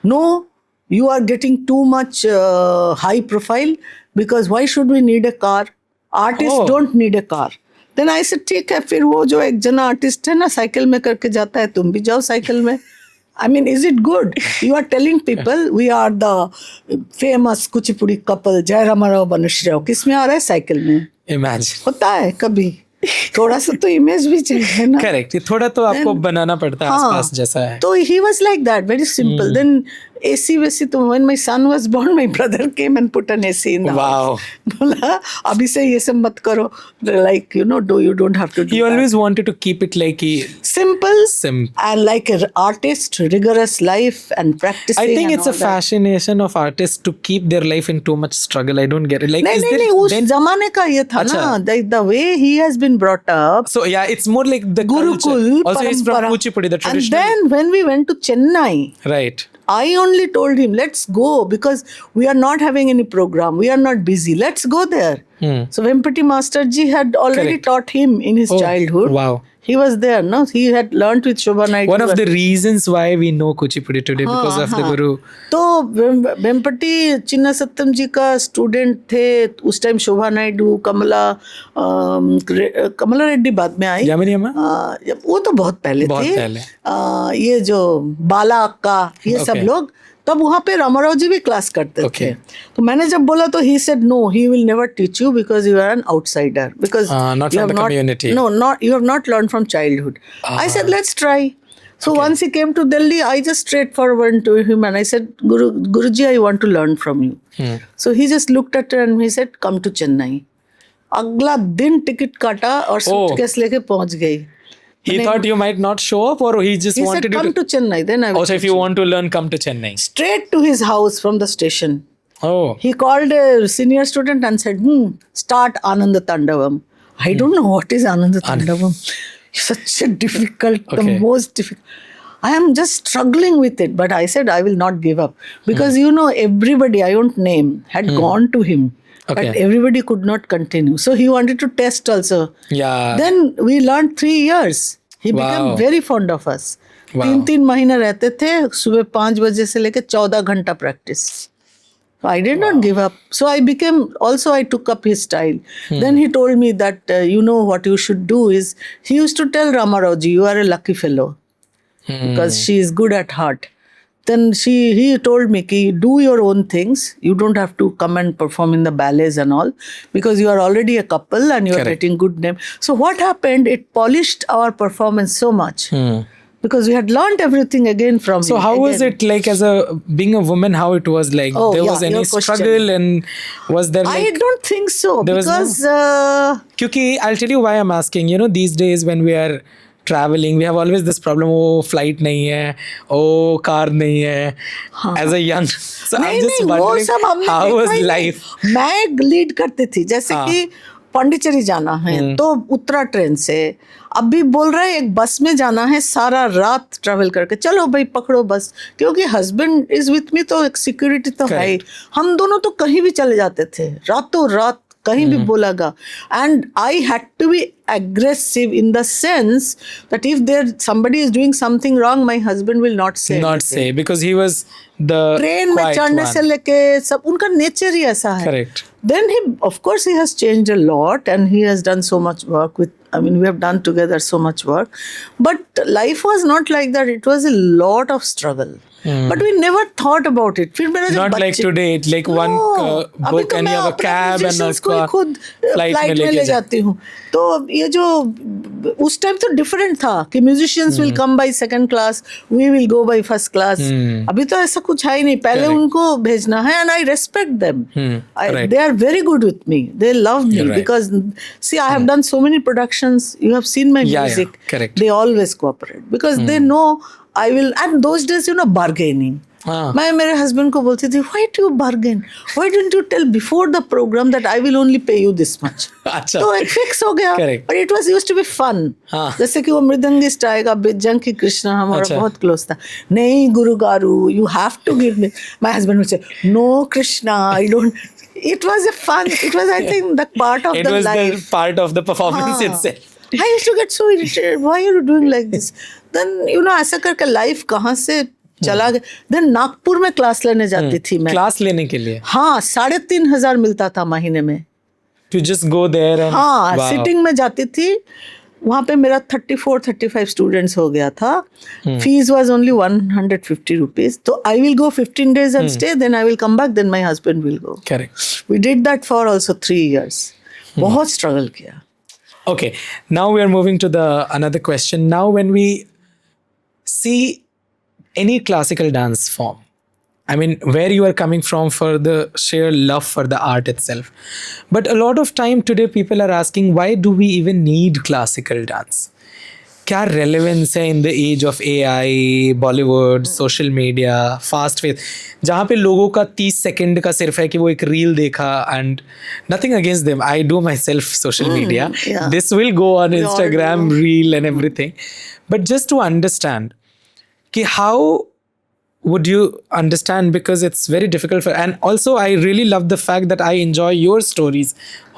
No, you are getting too much high profile, because why should we need a car? Artists don't need a car. Then I said, ठीक है, फिर वो जो एक जना artist है ना cycle में करके जाता है, तुम भी जाओ साइकिल में. I mean, is it good? You are telling people we are the famous Kuchipudi couple, Jairam Rao, बनुश्री Rao. किस में आ रहा है? साइकिल में. Imagine. होता है कभी. थोड़ा सा तो इमेज भी चाहिए ना. करेक्ट, थोड़ा तो आपको बनाना पड़ता है आसपास जैसा है. तो he was like that, very simple. Then AC वैसी तो when my son was born, my brother came and put an AC in the house. बोला अभी से ये सब मत करो. Like you don't have to do He that. always wanted to keep it like Simple Simple. and like an artist, rigorous life and practicing. I think and it's a all that. fascination of artists to keep their life in too much struggle. I don't get it. Like, नहीं उस जमाने का ये था ना. The way he has been brought up. So yeah, it's more like the Gurukul, culture. Also, he's from parampara. Kuchipudi, the traditional. And then when we went to Chennai, Right. I only told him, let's go because we are not having any program. We are not busy. Let's go there. So Vempati Masterji had already Correct. taught him in his childhood. Wow. He was there, no? He had learnt with Shobha Naidu. One of the reasons why we know Kuchipudi today because of the Guru. तो वेम्पटी चिन्ना सत्यम जी का student थे उस time. शोभा नायडू, कमला रेड्डी बाद में आई. यामिनी अम्मा? वो तो बहुत पहले बहुत थे. पहले. ये जो बाला अक्का ये सब लोग तब वहाँ पे रामाराव जी भी क्लास करते थे. तो मैंने जब बोला तो he said no, he will never teach you because you are an outsider, because not you from have the community. you have not learned from childhood. I said let's try. So once he came to Delhi, I just straightforward to him and I said, Guruji, I want to learn from you. So he just looked at her and he said, come to Chennai. अगला दिन ticket काटा और suitcase लेके पहुंच गई. He thought you might not show up, or he just wanted said, come you to Chennai. Then I also, if you want to learn, come to Chennai. Straight to his house from the station. Oh. He called a senior student and said, start Ananda Tandavam. I don't know what is Ananda Tandavam. Such a difficult, the most difficult. I am just struggling with it. But I said, I will not give up. Because everybody, I won't name, had gone to him. But everybody could not continue. So he wanted to test also. Yeah. Then we learned 3 years. He became very fond of us. 3 महीने रहते थे. सुबह 5 बजे से लेके 14 घंटा practice. So I did not give up. So I took up his style. Then he told me that, what you should do is, he used to tell Ramarao ji, you are a lucky fellow. Because she is good at heart. Then he told me, do your own things. You don't have to come and perform in the ballets and all, because you are already a couple and you are getting good name. So what happened? It polished our performance so much. Because we had learned everything again from him. So how was it like being a woman, how it was like? There was any struggle and was there like... I don't think so. Because... Kyunki I'll tell you why I'm asking. These days when we are traveling, we have always this problem, flight nahi hai, car nahi hai, as a young. So I'm just wondering, how was life? मैं lead करती थी, जैसे कि पांडिचेरी जाना है तो उतरा train से, अभी बोल रहा है एक बस में जाना है, सारा रात ट्रैवल करके, चलो भाई पकड़ो बस, क्योंकि हस्बैंड इज विथ मी तो एक सिक्योरिटी तो है. हम दोनों तो कहीं भी चले जाते थे, रातों रात कहीं भी बोलागा. And I had to be aggressive in the sense that if somebody is doing something wrong, my husband will not say. Not say, because he was the train में चढ़ने से लेके सब, उनका nature ही ऐसा है. Correct. Then of course he has changed a lot and he has done so much work we have done together so much work. But life was not like that. It was a lot of struggle. But we never thought about it. Not like today, like one book and you have a cab and उसको खुद flight में ले जाती हूँ. तो ये जो उस टाइम तो different था कि musicians will come by second class, we will go by first class. अभी तो ऐसा कुछ है ही नहीं. पहले उनको भेजना है and I respect them. They are very good with me. They love me because see, I have done so many productions. You have seen my music. Yeah, correct. They always cooperate because they know I will. And those days, bargaining. मैं मेरे husband को बोलती थी, why do you bargain? Why didn't you tell before the program that I will only pay you this much? तो एक fix हो गया. But it was used to be fun. जैसे कि वो मृदंगिस्ट आएगा, जंकी कृष्णा हमारा बहुत क्लोज था. नहीं गुरु गारू, you have to give me. My husband would say, no Krishna, I don't. It was a fun. It was, I think, the part of the life. It was the part of the performance itself. I used to get so irritated. Why are you doing like this? Then ऐसा करके life कहाँ से चला गया. Then Nagpur में class लेने जाती थी मैं. क्लास लेने के लिए? हाँ, 3,500 मिलता था महीने में. To just go there and हाँ, सिटिंग में जाती थी. वहाँ पे मेरा 34-35 स्टूडेंट्स हो गया था. Fees was only 150 rupees. तो I will go 15 days and stay, then I will come back, then my husband will go. Correct. We did that for also 3 years. बहुत स्ट्रगल किया. Okay, now we are moving to the another question. Now, when we see any classical dance form, I mean, where you are coming from for the sheer love for the art itself. But a lot of time today, people are asking, why do we even need classical dance? क्या relevance है in the age of AI, Bollywood, social media, fast pace, जहाँ पे लोगों का 30 second का सिर्फ है कि वो एक रील देखा, and nothing against them, I do myself social media, yeah. This will go on We all Instagram do. Reel and everything, but just to understand कि how would you understand, because it's very difficult for, and also I really love the fact that I enjoy your stories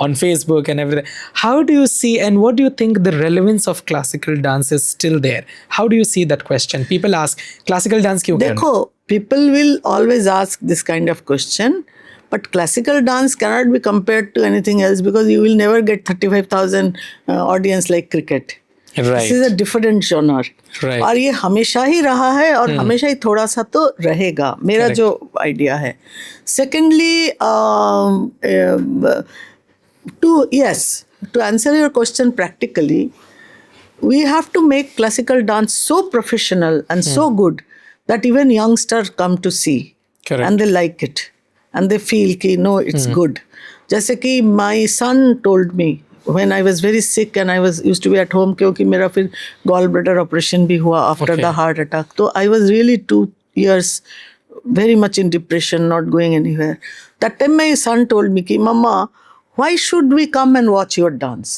on Facebook and everything. How do you see, and what do you think the relevance of classical dance is still there? How do you see that question? People ask classical dance क्यों करना? देखो, people will always ask this kind of question, but classical dance cannot be compared to anything else because you will never get 35,000 audience like cricket. Right. This is a different genre. Right. और ये हमेशा ही रहा है और हमेशा ही थोड़ा सा तो रहेगा, मेरा Correct. जो आइडिया है. Secondly, to answer your question practically, we have to make classical dance so professional and so good that even youngsters come to see. Correct. And they like it and they feel कि no, it's good. जैसे कि my son told me when I was very sick and I used to be at home, क्योंकि मेरा फिर gallbladder operation भी हुआ after Okay. the heart attack. तो I was really 2 years very much in depression, not going anywhere. That time my son told me कि Mama, why should we come and watch your dance?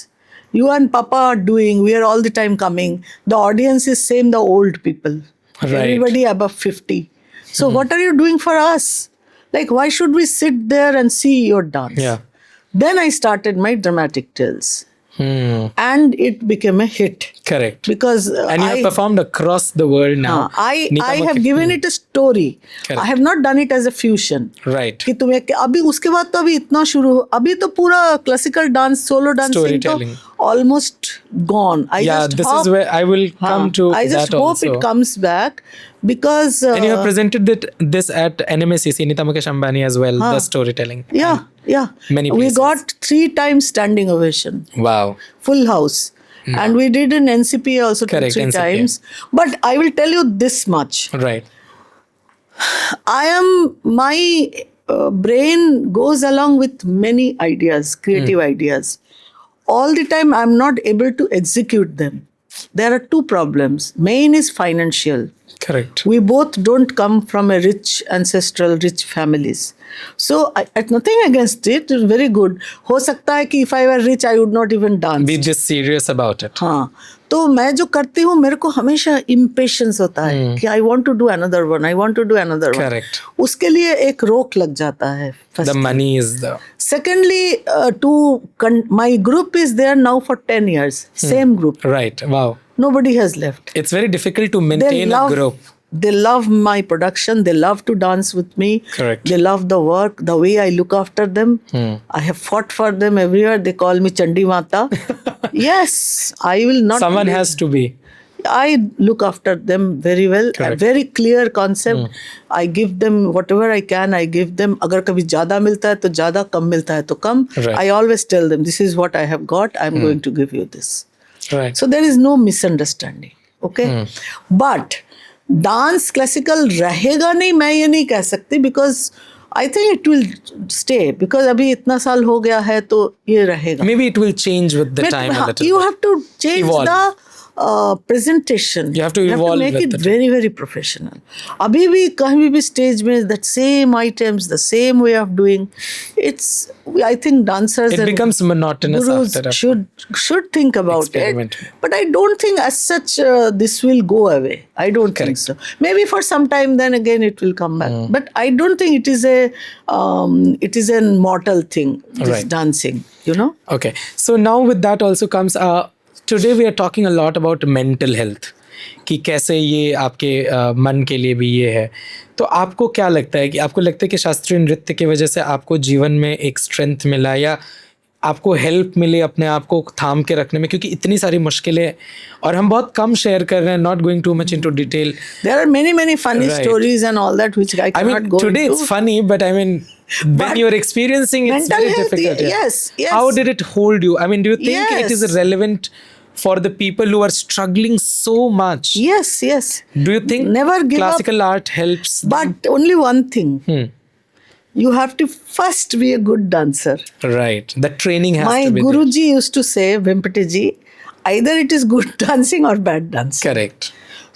You and Papa are doing, we are all the time coming. The audience is same, the old people. Right. Everybody above 50. So what are you doing for us? Like, why should we sit there and see your dance? Yeah. Then I started my dramatic tales. And it became a hit. Correct. Because And you have performed across the world now. I Neeta have Mukherjee. given it a story. Correct. I have not done it as a fusion. Right. कि तुम्हें अभी उसके बाद तो अभी इतना शुरू, अभी तो पूरा क्लासिकल डांस, सोलो डांसिंग तो Storytelling. almost gone. I Yeah, just this hope, is where I will come to I just that hope also. it comes back because And you have presented this at NMACC, Neeta Mukesh Ambani as well, the storytelling. yeah. Many We places. got 3 times standing ovation, Wow. full house. And we did in NCPA also Correct, 3 NCPA. times. But I will tell you this much. Right. My brain goes along with many ideas, creative ideas. All the time I'm not able to execute them. There are 2 problems. Main is financial. Correct. We both don't come from a ancestral rich families. So I nothing against it. It's very good. हो सकता है कि if I were rich, I would not even dance. Be just serious about it. हाँ, तो मैं जो करती हूँ मेरे को हमेशा impatience होता है कि I want to do another one, I want to do another one. Correct. उसके लिए एक रोक लग जाता है. The money is the... Secondly, my group is there now for 10 years. Same group. Right. Wow. Nobody has left. It's very difficult to maintain a group. They love my production. They love to dance with me. Correct. They love the work, the way I look after them. I have fought for them everywhere. They call me Chandi Mata. Yes, I will not. Someone has to be. I look after them very well. A Correct. very clear concept. I give them whatever I can. I give them. अगर कभी ज़्यादा मिलता है तो ज़्यादा, कम मिलता है तो कम. Right. I always tell them, this is what I have got. I'm going to give you this. Right. So there is no misunderstanding. Okay. But dance classical रहेगा नहीं, मैं ये नहीं कह सकती, because I think it will stay, because अभी इतना साल हो गया है तो ये रहेगा. Maybe it will change with the time a little You bit. have to change Evolve. the presentation. You have to evolve make with it the time. very very professional. अभी भी कहीं भी स्टेज में that same items, the same way of doing, it's, I think dancers It and becomes monotonous gurus after a should think about Experiment. it. But I don't think as such this will go away. I don't think so. Maybe for some time, then again it will come back. But I don't think it is a mortal thing, this Right. dancing, you know. Okay. So now with that also comes, today we are talking a lot about mental health. कि कैसे ये आपके मन के लिए भी ये है. तो आपको क्या लगता है कि आपको लगता है कि शास्त्रीय नृत्य की वजह से आपको जीवन में एक स्ट्रेंथ मिला, या आपको हेल्प मिले अपने आप को थाम के रखने में, क्योंकि इतनी सारी मुश्किलें और हम बहुत कम शेयर कर रहे हैं, not going too much into detail. There are many funny Right. stories and all that which I I cannot mean, go today into. it's funny, but I mean, when But you're experiencing it's mental very health, difficult. Yeah. yes. How did it hold you? I mean, do you think it is Yes. relevant for the people who are struggling so much? Yes. Do you think Never give classical art helps? But only one thing. Hmm. You have to first be a good dancer. Right. The training has My to be there. Guruji used to say, Vempateji, either it is good dancing or bad dancing. Correct.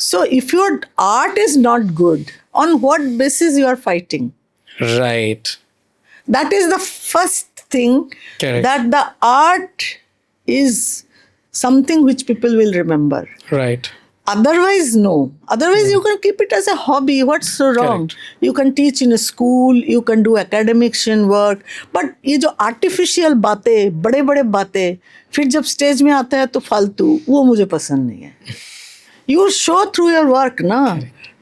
So if your art is not good, on what basis you are fighting? Right. That is the first thing. Correct. That the art is something which people will remember. Right. Otherwise, no. Otherwise, you can keep it as a hobby. What's so wrong? You can teach in a school, you can do academician work. But ये जो artificial बातें, बड़े-बड़े बातें, फिर जब stage में आता है तो फालतू, वो मुझे पसंद नहीं है. You show through your work, ना.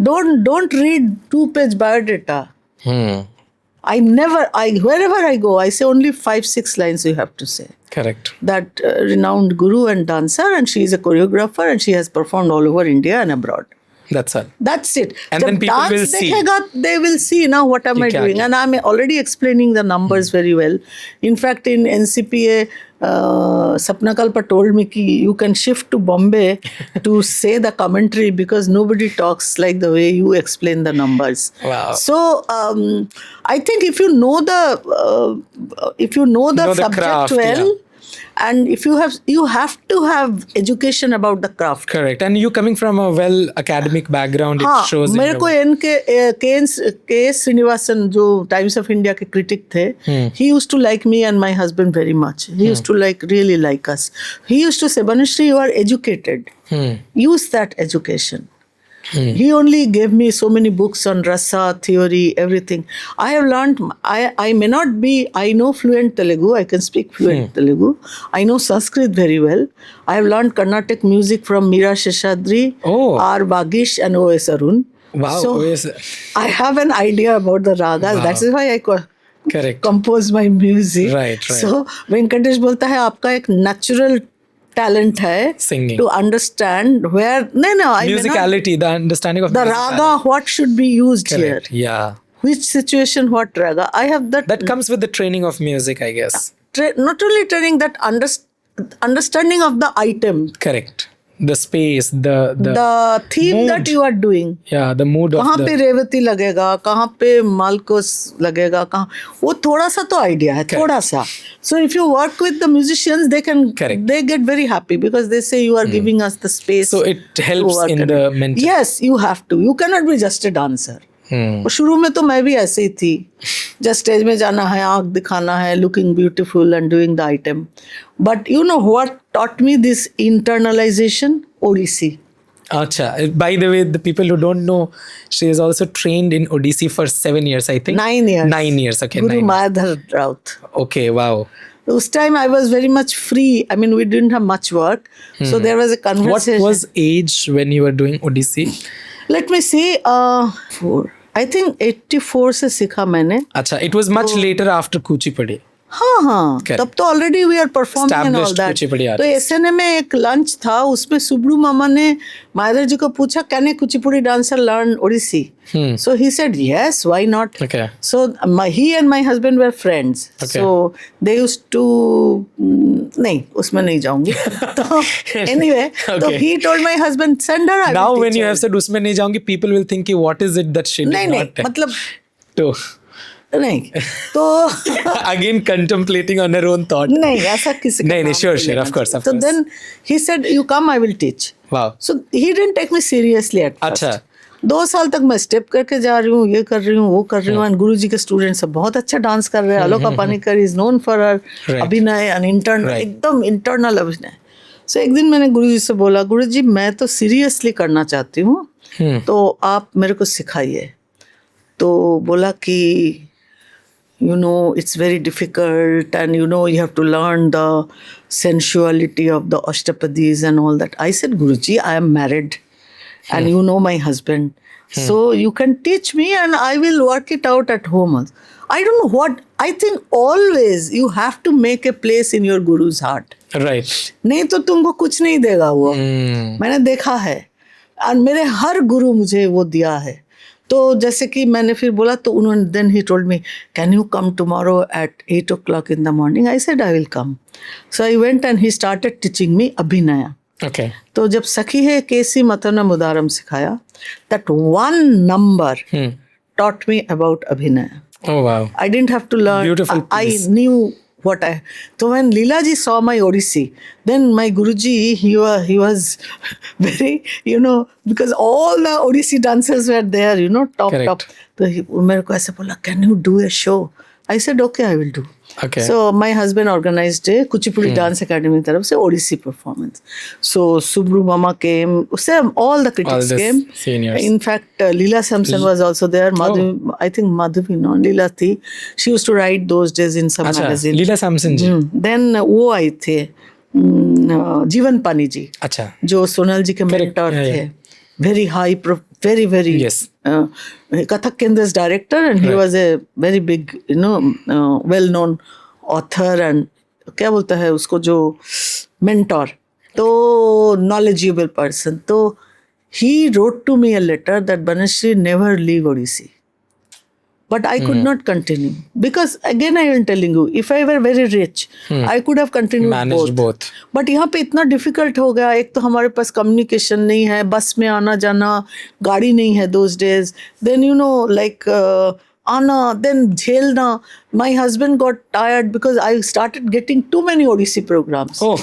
Don't read 2-page biodata. Wherever I go, I say only 5-6 lines you have to say. Correct. That renowned guru and dancer, and she is a choreographer, and she has performed all over India and abroad. That's all. That's it. And जब then people dance will see. देखेगा, they will see now what am I क्या doing, किया. and I'm already explaining the numbers very well. In fact, in NCPA, Sapna Kalpa told me कि you can shift to Bombay to say the commentary because nobody talks like the way you explain the numbers. Wow. So I think if you know the the subject craft, well. yeah. And if you have to have education about the craft. Correct. And you coming from a well academic background, it हाँ, shows in मेरे your को K.S. Srinivasan जो Times of India के critic थे, he used to like me and my husband very much. He used to really like us. He used to say, Banushree, you are educated. Use that education. He only gave me so many books on rasa, theory, everything. I have learned, I may not be, I know fluent Telugu, I can speak fluent Telugu. I know Sanskrit very well. I have learned Carnatic music from Meera Sheshadri, R. Bagish and O.S. Arun. Wow. So OS. I have an idea about the ragas. Wow. That's why I Correct. compose my music. Right. So Venkatesh बोलता है आपका एक natural talent है Singing. to understand where I may not, Musicality, the understanding of the musicality. raga, what should be used Correct. here, Yeah. which situation, what raga. I have That comes with the training of music, I guess. not only training, that understanding of the item, Correct. The space, the theme mood. that you are doing. Yeah, the mood of कहाँ पे the... Revati लगेगा, कहाँ पे मालकोस लगेगा, कहाँ वो थोड़ा सा तो आइडिया है, थोड़ा सा. So if you work with the musicians, they get very happy because they say you are giving us the space. So it helps work in on the it. mental. Yes, you have to. You cannot be just a dancer. शुरू में तो मैं भी ऐसे ही थी. Just stage में जाना है, आँख दिखाना है, looking beautiful and doing the item. But you know what taught me this internalization? Odissi. Acha. By the way, the people who don't know, she is also trained in Odissi for 7 years, I think. 9 years. 9 years, okay. Guru 9 years. Mayadhar Raut. Okay, wow. Those time I was very much free. I mean, we didn't have much work. So there was a What conversation. was age when you were doing Odissi? Let me see. 4. I think 84 से सीखा मैंने. Acha, it was much later after Kuchipudi. हाँ तब तो already we are performing and all that. Kuchipudi तो SNA में एक lunch था, उसमें सुब्रू मामा ने माधर जी को पूछा, can a Kuchipudi dancer learn Odissi? So he said yes, why not? Okay. So he and my husband were friends. Okay. So they used to नहीं उसमें नहीं जाऊंगी. तो anyway, so Okay. he told my husband, send her. I Now will when teach you her. have said उसमें नहीं जाऊंगी, people will think कि what is it that she did नहीं not नहीं मतलब do. नहीं तो Again contemplating on her own thought. नहीं ऐसा किसी का नहीं, नाम sure, नहीं sure, लेना of course, चाहिए. of So course. then he said, you come, I will teach. Wow. So he didn't take me seriously at first. अच्छा. 2 साल तक मैं स्टेप करके जा रही हूँ, ये कर रही हूँ, वो कर रही हूँ. एंड गुरु जी के स्टूडेंट सब बहुत अच्छा डांस कर रहे हैं. Aloka Panikar is known for her Right. Abhinaya and internal, Right. एकदम इंटरनल अभिनय. सो एक दिन मैंने गुरु जी से बोला, गुरु जी मैं तो सीरियसली करना चाहती हूँ, तो आप मेरे को सिखाइए. तो बोला कि you know it's very difficult and you know you have to learn the sensuality of the ashtapadis and all that. I said, Guruji, I am married and you know my husband, so you can teach me and I will work it out at home. I don't know what, I think always you have to make a place in your guru's heart. Right. नहीं तो तुमको कुछ नहीं देगा वो. मैंने देखा है और मेरे हर गुरु मुझे वो दिया है. तो जैसे कि मैंने फिर बोला तो उन्होंने then he told me, can you come tomorrow at 8 o'clock in the morning? I said I will come. So I went and he started teaching me अभिनय. Okay. तो जब सखी है केसी मतन मुदारम सिखाया, that one number taught me about अभिनय. Oh wow. I didn't have to learn. Beautiful I piece. knew what I. So when Leelaji saw my Odissi, then my Guruji, he was very, because all the Odissi dancers were there, top. Correct. So मेरे को ऐसे बोला, can you do a show? I said, okay, I will do. Okay. So my husband organized a Kuchipudi Dance Academy तरफ से Odissi performance. So Subru Mama came, all the critics the came. seniors. In fact, Leela Sampson was also there. Madhavi, I think Madhavi, no, Leela thi. She used to write those days in some अच्छा, magazine. लीला सैमसन जी. Then वो आए थे जीवन पानी जी, अच्छा. जो सोनल जी के Correct. mentor Yeah, थे. Very high, very Yes. Kathak Kendra's director, and he Right. was a very big, well-known author and क्या बोलता है उसको जो mentor, तो knowledgeable person. तो he wrote to me a letter that Banashri never leave Odissi. But I could not continue because again I am telling you, if I were very rich, I could have continued Managed both. But यहाँ पे इतना difficult हो गया. एक तो हमारे पास communication नहीं है, बस में आना जाना, गाड़ी नहीं है those days. Then आना, then झेलना. My husband got tired because I started getting too many Odissi programs. Oh.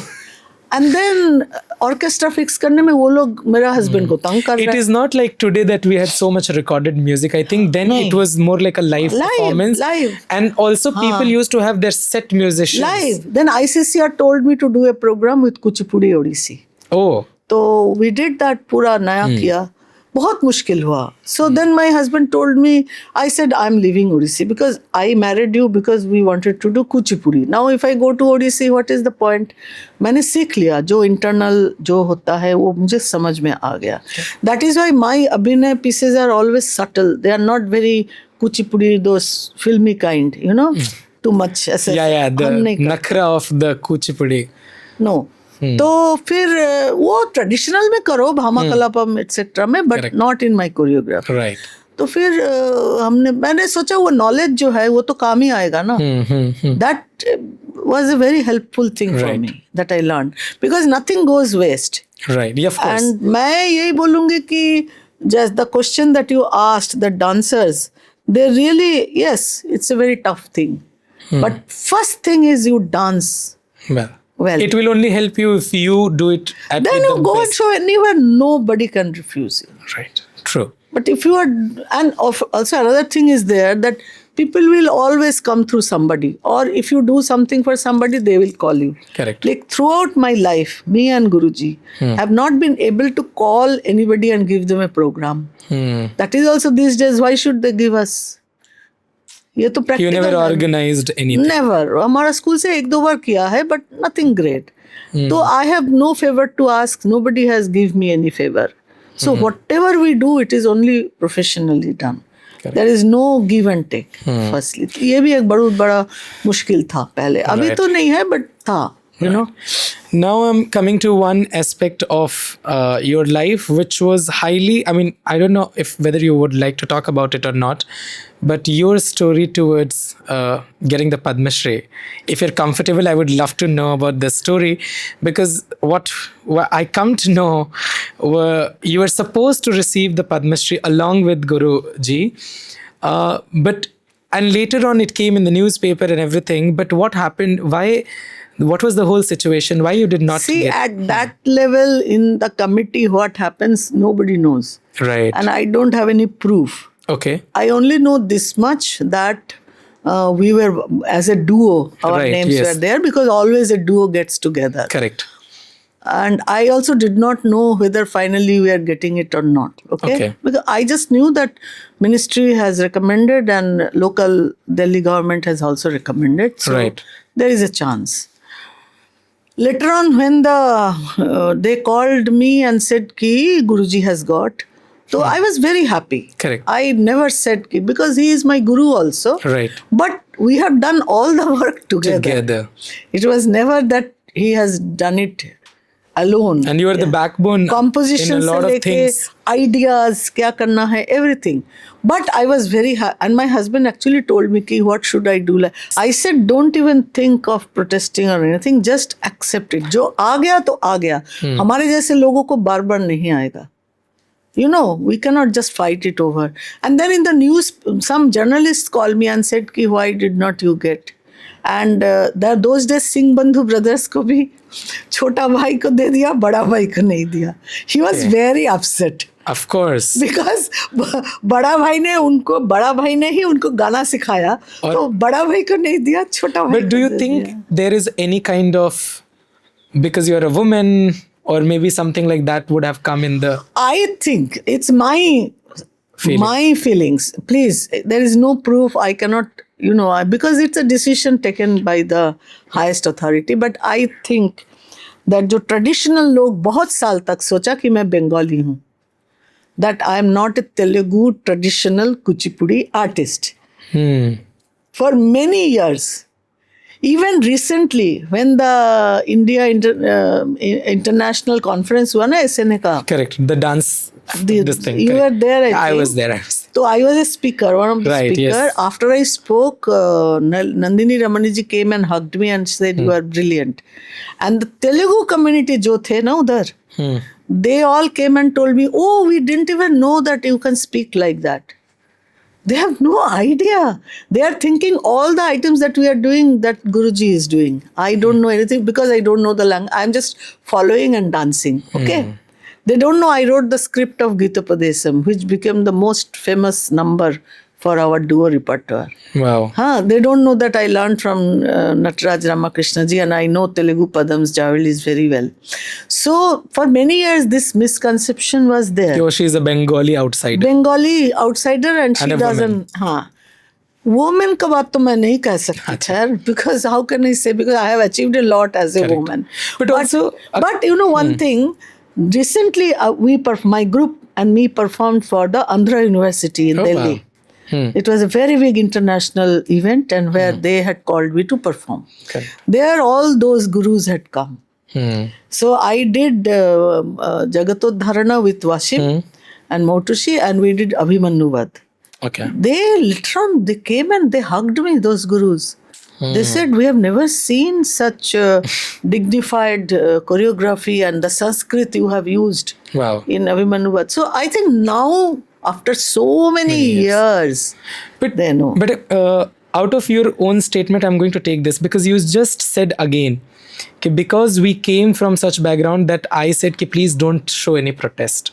And then orchestra fix करने में वो लोग मेरा husband को तंग कर It रहे हैं. is not like today that we had so much recorded music. I think then नहीं. it was more like a live performance. live. And also people used to have their set musicians. Live. Then ICCR told me to do a program with Kuchipudi Odissi. Oh. तो we did that पूरा नया किया. बहुत मुश्किल हुआ. So then my husband told me, I said I'm leaving Odissi because I married you because we wanted to do Kuchipudi. Now if I go to Odissi, what is the point? मैंने सीख लिया जो internal जो होता है वो मुझे समझ में आ गया. That is why my अभिनय pieces are always subtle. They are not very Kuchipudi, those filmy kind, too much. ऐसे Yeah, the हम नहीं करते. nakra of the Kuchipudi. No. तो फिर वो ट्रेडिशनल में करो भामा कलापम एक्सेट्रा में, but Correct. Not in my choreography. Right. तो फिर मैंने सोचा वो नॉलेज जो है वो तो काम ही आएगा ना. That was a very helpful thing for Right. Me that I learn because nothing goes waste. Right. Yeah, of course. And मैं यही बोलूंगी कि just the question that you asked the dancers, they really, yes it's a very tough thing, but first thing is you dance. Well, it will only help you if you do it at Then the you go and best. show anywhere, nobody can refuse you. Right. True. But if you are, and also another thing is there that people will always come through somebody, or if you do something for somebody, they will call you. Correct. Like throughout my life, me and Guruji have not been able to call anybody and give them a program. That is also these days, why should they give us? ये तो You practical never है. organized anything. Never. हमारा school से एक दो बार किया है, but nothing great. So I have no favor to ask. Nobody has give me any favor. So whatever we do, it is only professionally done. Correct. There is no give and take. Firstly, ये भी एक बहुत बड़ा मुश्किल था पहले. अभी Right. तो नहीं है, but था. You know. Now I'm coming to one aspect of your life which was highly, I mean, I don't know if whether you would like to talk about it or not, but your story towards getting the Padma Shri. If you're comfortable, I would love to know about the story, because what I come to know, you were supposed to receive the Padma Shri along with Guru Ji, and later on it came in the newspaper and everything, but what happened? What was the whole situation? Why you did not See, get? at that level in the committee, what happens, nobody knows. Right. And I don't have any proof. Okay. I only know this much, that we were as a duo, our Right, names yes. were there, because always a duo gets together. Correct. And I also did not know whether finally we are getting it or not. Okay. Because I just knew that ministry has recommended and local Delhi government has also recommended. So Right. there is a chance. Later on, when they called me and said ki Guruji has got, So I was very happy. Correct. I never said because he is my guru also. Right. But we have done all the work together. Together. It was never that he has done it alone. And you are the backbone Composition in a lot se of leke things. ideas, kya karna hai, everything. But I was very and my husband actually told me ki what should I do. I said don't even think of protesting or anything, just accept it. जो आ गया तो आ गया. हमारे जैसे लोगों को बार बार नहीं आएगा. You know, we cannot just fight it over. And then in the news, some journalists called me and said, ki, why did not you get? And those days, Singh Bandhu brothers को भी छोटा भाई को दे दिया, बड़ा भाई को नहीं दिया. He was very upset. Of course. Because बड़ा भाई ने ही उनको गाना सिखाया, तो बड़ा भाई को नहीं दिया, छोटा भाई. But do you think there is any kind of, because you are a woman, or maybe something like that would have come in the... I think it's my feelings. Please, there is no proof. I cannot, because it's a decision taken by the highest authority. But I think that जो traditional लोग बहुत साल तक सोचा कि मैं बंगाली हूँ, that I am not a Telugu traditional Kuchipudi artist. For many years. Even recently, when the India International Conference हुआ ना SNA का. Correct. The dance, this thing. You were there, I think. I was there. So I was a speaker, one of the Right, speakers. yes. After I spoke, Nandini Ramaniji came and hugged me and said, you are brilliant. And the Telugu community jo the na udhar, they all came and told me, oh, we didn't even know that you can speak like that. They have no idea. They are thinking all the items that we are doing, that Guruji is doing. I don't know anything because I don't know the language. I'm just following and dancing. Okay? They don't know I wrote the script of Gita Padesam, which became the most famous number for our duo repertoire. Wow. They don't know that I learned from Nataraj Ramakrishna ji, and I know Telugu Padams, Javalis very well. So for many years, this misconception was there. So she is a Bengali outsider. Bengali outsider, and she And a doesn't. Woman का बात तो मैं नहीं कह सकती खैर, because how can I say, because I have achieved a lot as a woman. But also, but you know one thing, recently my group and me performed for the Andhra University in Delhi. Wow. It was a very big international event, and where they had called me to perform. Okay. There all those gurus had come. So I did Jagatodharana with Wasim and Motushi, and we did Abhimannuvad. Okay. They came and they hugged me, those gurus. They said, we have never seen such dignified choreography and the Sanskrit you have used in Abhimannuvad. So I think now, after so many years, they know. But out of your own statement, I'm going to take this, because you just said again, because we came from such background, that I said, please don't show any protest.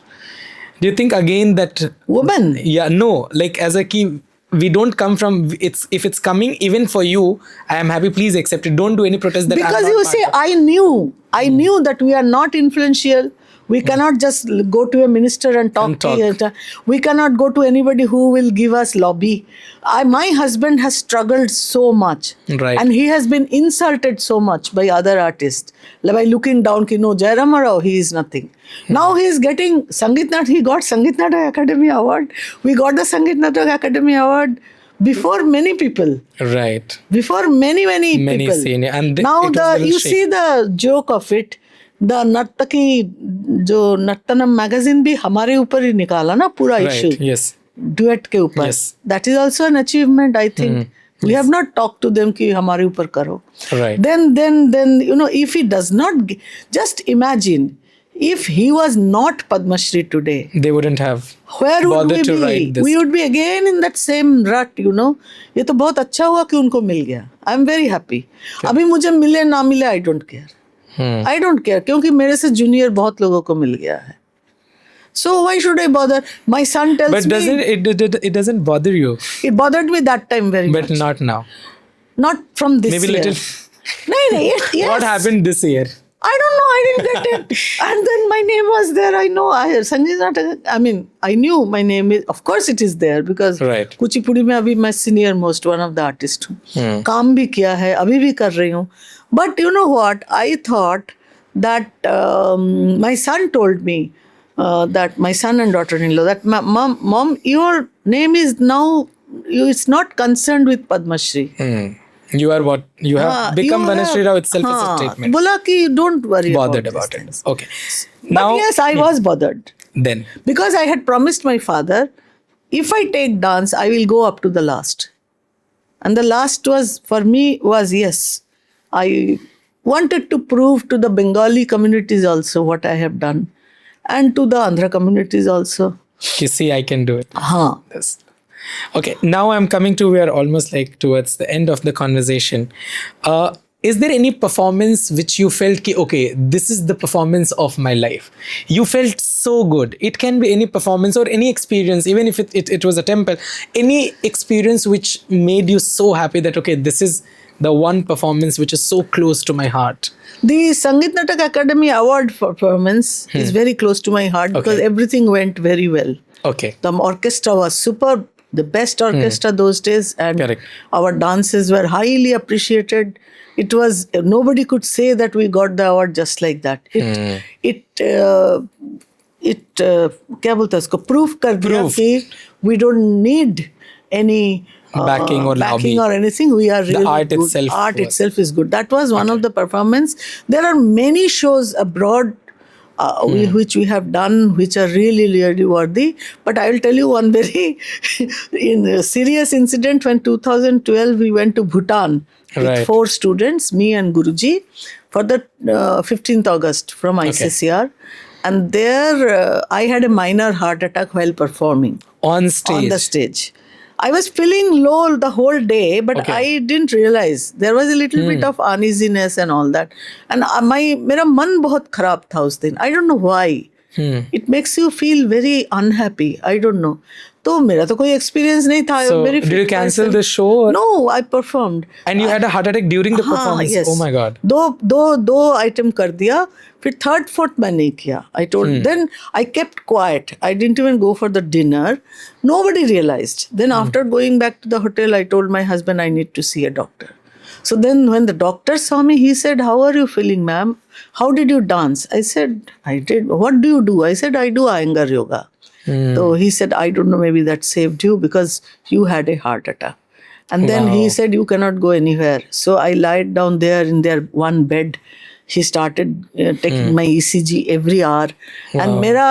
Do you think again that... Woman? Yeah, no. Like as a key, we don't come from... If it's coming, even for you, I am happy, please accept it. Don't do any protest. Because you see, I knew that we are not influential. We cannot just go to a minister and talk. We cannot go to anybody who will give us lobby. My husband has struggled so much. Right. And he has been insulted so much by other artists. By looking down, no, Jairam Rao, he is nothing. Now he is getting Sangeet Natak. He got Sangeet Natak Academy Award. We got the Sangeet Natak Academy Award before many people. Right. Before many people. Senior. And now you see the joke of it. The नर्तकी जो नर्तनम magazine भी हमारे ऊपर ही निकाला ना पूरा issue duet के ऊपर. That is also an achievement, I think. We have not talked to them कि हमारे ऊपर करो. Right. Then if he does not, just imagine if he was not Padma Shri today, they wouldn't have where would we to be? write this. We would be again in that same rut, ये तो बहुत अच्छा हुआ कि उनको मिल गया. I am very happy. अभी मुझे मिले ना मिले, I don't care. I don't care, क्योंकि मेरे से जूनियर बहुत लोगों को मिल गया है. So why should I bother? My son tells me. But it doesn't bother you? It bothered me that time very much. But not now. Not from this Maybe year. little. Yes. What happened this year? I don't know. I didn't get it. And then my name was there. I know. Sangeet Natak. I mean, I knew my name is. Of course, it is there because Kuchipudi में अभी मैं senior most one of the artists हूँ. काम भी किया है. अभी भी कर रही हूँ. But you know what? I thought that my son told me, that my son and daughter-in-law, that mom, your name is now, it's not concerned with Padma Shri. You are what? You have become Banashri Rao itself is a हाँ, statement. बोला कि don't worry Bothered about about these it. things. Okay. But Now, yes, I was bothered. then. Because I had promised my father, if I take dance, I will go up to the last. And the last was, for me, was yes. I wanted to prove to the Bengali communities also what I have done. And to the Andhra communities also. You see, I can do it. Haan. Yes. Okay, now I'm coming to, we are almost like towards the end of the conversation. Is there any performance which you felt ki, okay, this is the performance of my life? You felt so good. It can be any performance or any experience, even if it was a temple, any experience which made you so happy that, okay, this is the one performance which is so close to my heart. The Sangeet Natak Academy Award performance is very close to my heart because everything went very well. Okay. The orchestra was superb, the best orchestra those days, and Correct. our dances were highly appreciated. It was, nobody could say that we got the award just like that. क्या बोलते हैं उसको, proof कर दिया कि we don't need any backing or lobby or anything. We are really art good. itself Art was- itself is good. That was one of the performance. There are many shows abroad which we have done, which are really, really worthy. But I will tell you one very serious incident. When 2012 we went to Bhutan with Right. 4 students, me and Guruji, for the 15th August from ICCR. And there I had a minor heart attack while performing on stage. on the stage. I was feeling low the whole day, but I didn't realize there was a little bit of uneasiness and all that. And मेरा मन बहुत खराब था उस दिन. I don't know why. It makes you feel very unhappy. I don't know. तो मेरा तो कोई experience नहीं था. I was So, very did you fit cancel person. the show? Or? No, I performed. And you had a heart attack during the performance? Yes. Oh my God. दो item कर दिया. फिर third, fourth मैं नहीं किया. I told. Then I kept quiet. I didn't even go for the dinner. Nobody realized. Then after going back to the hotel, I told my husband I need to see a doctor. So then when the doctor saw me, he said, "How are you feeling, ma'am? How did you dance?" I said, "I did." "What do you do?" I said, "I do Iyengar yoga." So he said, "I don't know, maybe that saved you because you had a heart attack." And then he said, "You cannot go anywhere." So I lied down there in their one bed. He started taking my ECG every hour. And मेरा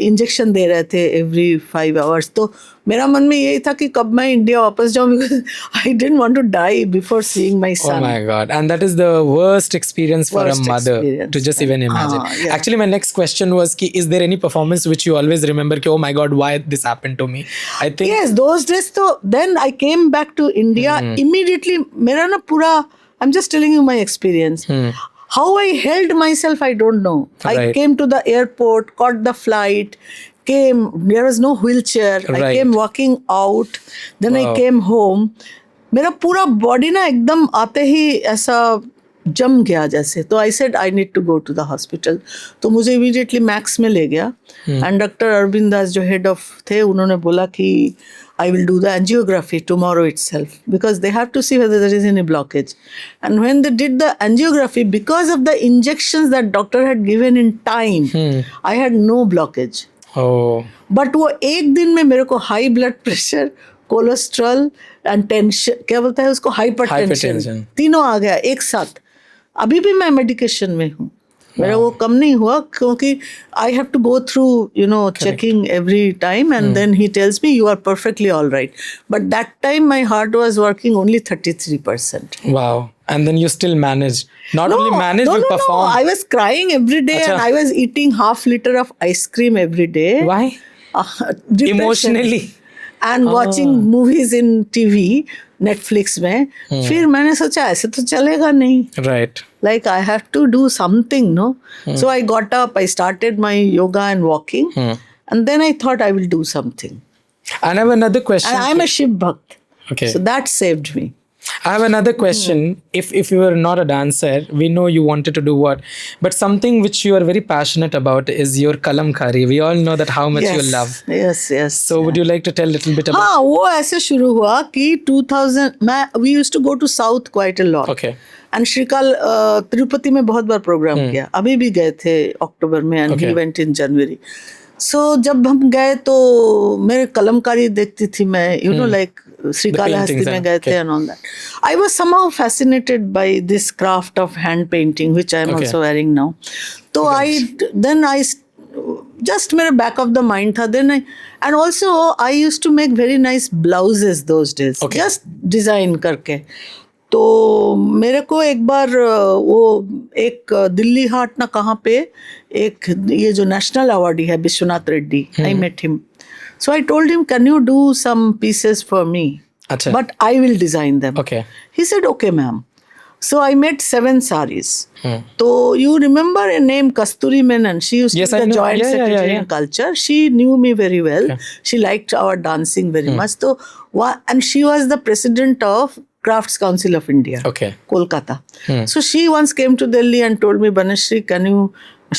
injection दे रहे थे every 5 hours. तो मेरा मन में यही था कि कब मैं इंडिया वापस जाऊँ, because I didn't want to die before seeing my son. Oh my God. And that is the worst experience for Worst a mother experience. to just even imagine. Yeah. Actually, my next question was, ki, is there any performance which you always remember, ki, oh my God, why this happened to me? I think Yes, those days. So then I came back to India immediately. मेरा ना पूरा, I'm just telling you my experience. How I held myself, I don't know. I Right. came to the airport, caught the flight, came, there was no wheelchair. I Right. came walking out. Then I Wow. came home. मेरा पूरा body ना एकदम आते ही ऐसा जम गया जैसे. तो I said I need to go to the hospital. तो मुझे इमीडिएटली मैक्स में ले गया. एंड डॉक्टर अरविंद दास जो हेड ऑफ थे, उन्होंने बोला कि I will do the angiography tomorrow itself because they have to see whether there is any blockage. And when they did the angiography, because of the injections that doctor had given in time, I had no blockage. oh, But वो एक दिन में मेरे को high blood pressure, cholesterol and tension, क्या बोलता है उसको, हाइपरटेंशन, Hypertension. तीनों आ गया एक साथ. अभी भी मैं मेडिकेशन में हूँ. मेरा वो कम नहीं हुआ क्योंकि I have to go through checking every time and then he tells me you are perfectly all right. But that time my heart was working only 33%. wow. And then you still managed. Not only managed, no, but no, performed. no. I was crying every day and I was eating half liter of ice cream every day. Why? Depression. Emotionally. And watching movies in TV, Netflix में. फिर मैंने सोचा ऐसे तो चलेगा नहीं. Right. Like I have to do something, no? So I got up, I started my yoga and walking. And then I thought I will do something. And I have another question. And I'm a Shiv Bhakt. Okay. So that saved me. I have another question. If you were not a dancer, we know you wanted to do what, but something which you are very passionate about is your kalamkari. We all know that how much you love. Yes, yes. So would you like to tell a little bit about? हाँ, वो ऐसे शुरू हुआ कि 2000 we used to go to South quite a lot. Okay. And श्रीकाल तिरुपति में बहुत बार programme किया. अभी भी गए थे अक्टूबर में and he Okay. went in January. So जब हम गए तो मेरे कलमकारी देखती थी मैं, you know, like Srikalahasti paintings में and- गए थे okay. and all that. I was somehow fascinated by this craft of hand painting, which I am Okay. also wearing now. So I just मेरे back of the mind था. Then and also I used to make very nice blouses those days. Okay. Just design करके. तो मेरे को एक बार वो एक दिल्ली हाट ना कहाँ पे एक ये जो नेशनल अवार्डी है Vishwanath Reddy, I met him. So I told him can you do some pieces for me अच्छा. But I will design them. Okay. He said okay ma'am. So I made 7 sarees. So you remember a name Kasturi Menon? She used Yes, to be I the know. joint Yeah, yeah, secretary yeah, in yeah. culture. She knew me very well. She liked our dancing very much. So, and she was the president of Crafts Council of India, Okay. Kolkata. So she once came to Delhi and told me, Banashri, can you